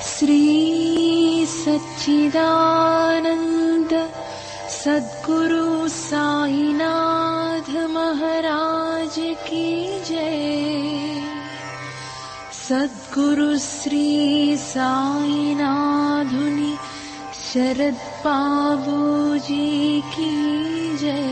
श्री सच्चिदानंद सद्गुरु साईनाथ महाराज की जय। सद्गुरु श्री साईनाथुनि शरद बाबू जी की जय।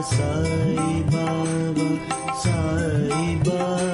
Sai Baba, Sai Baba.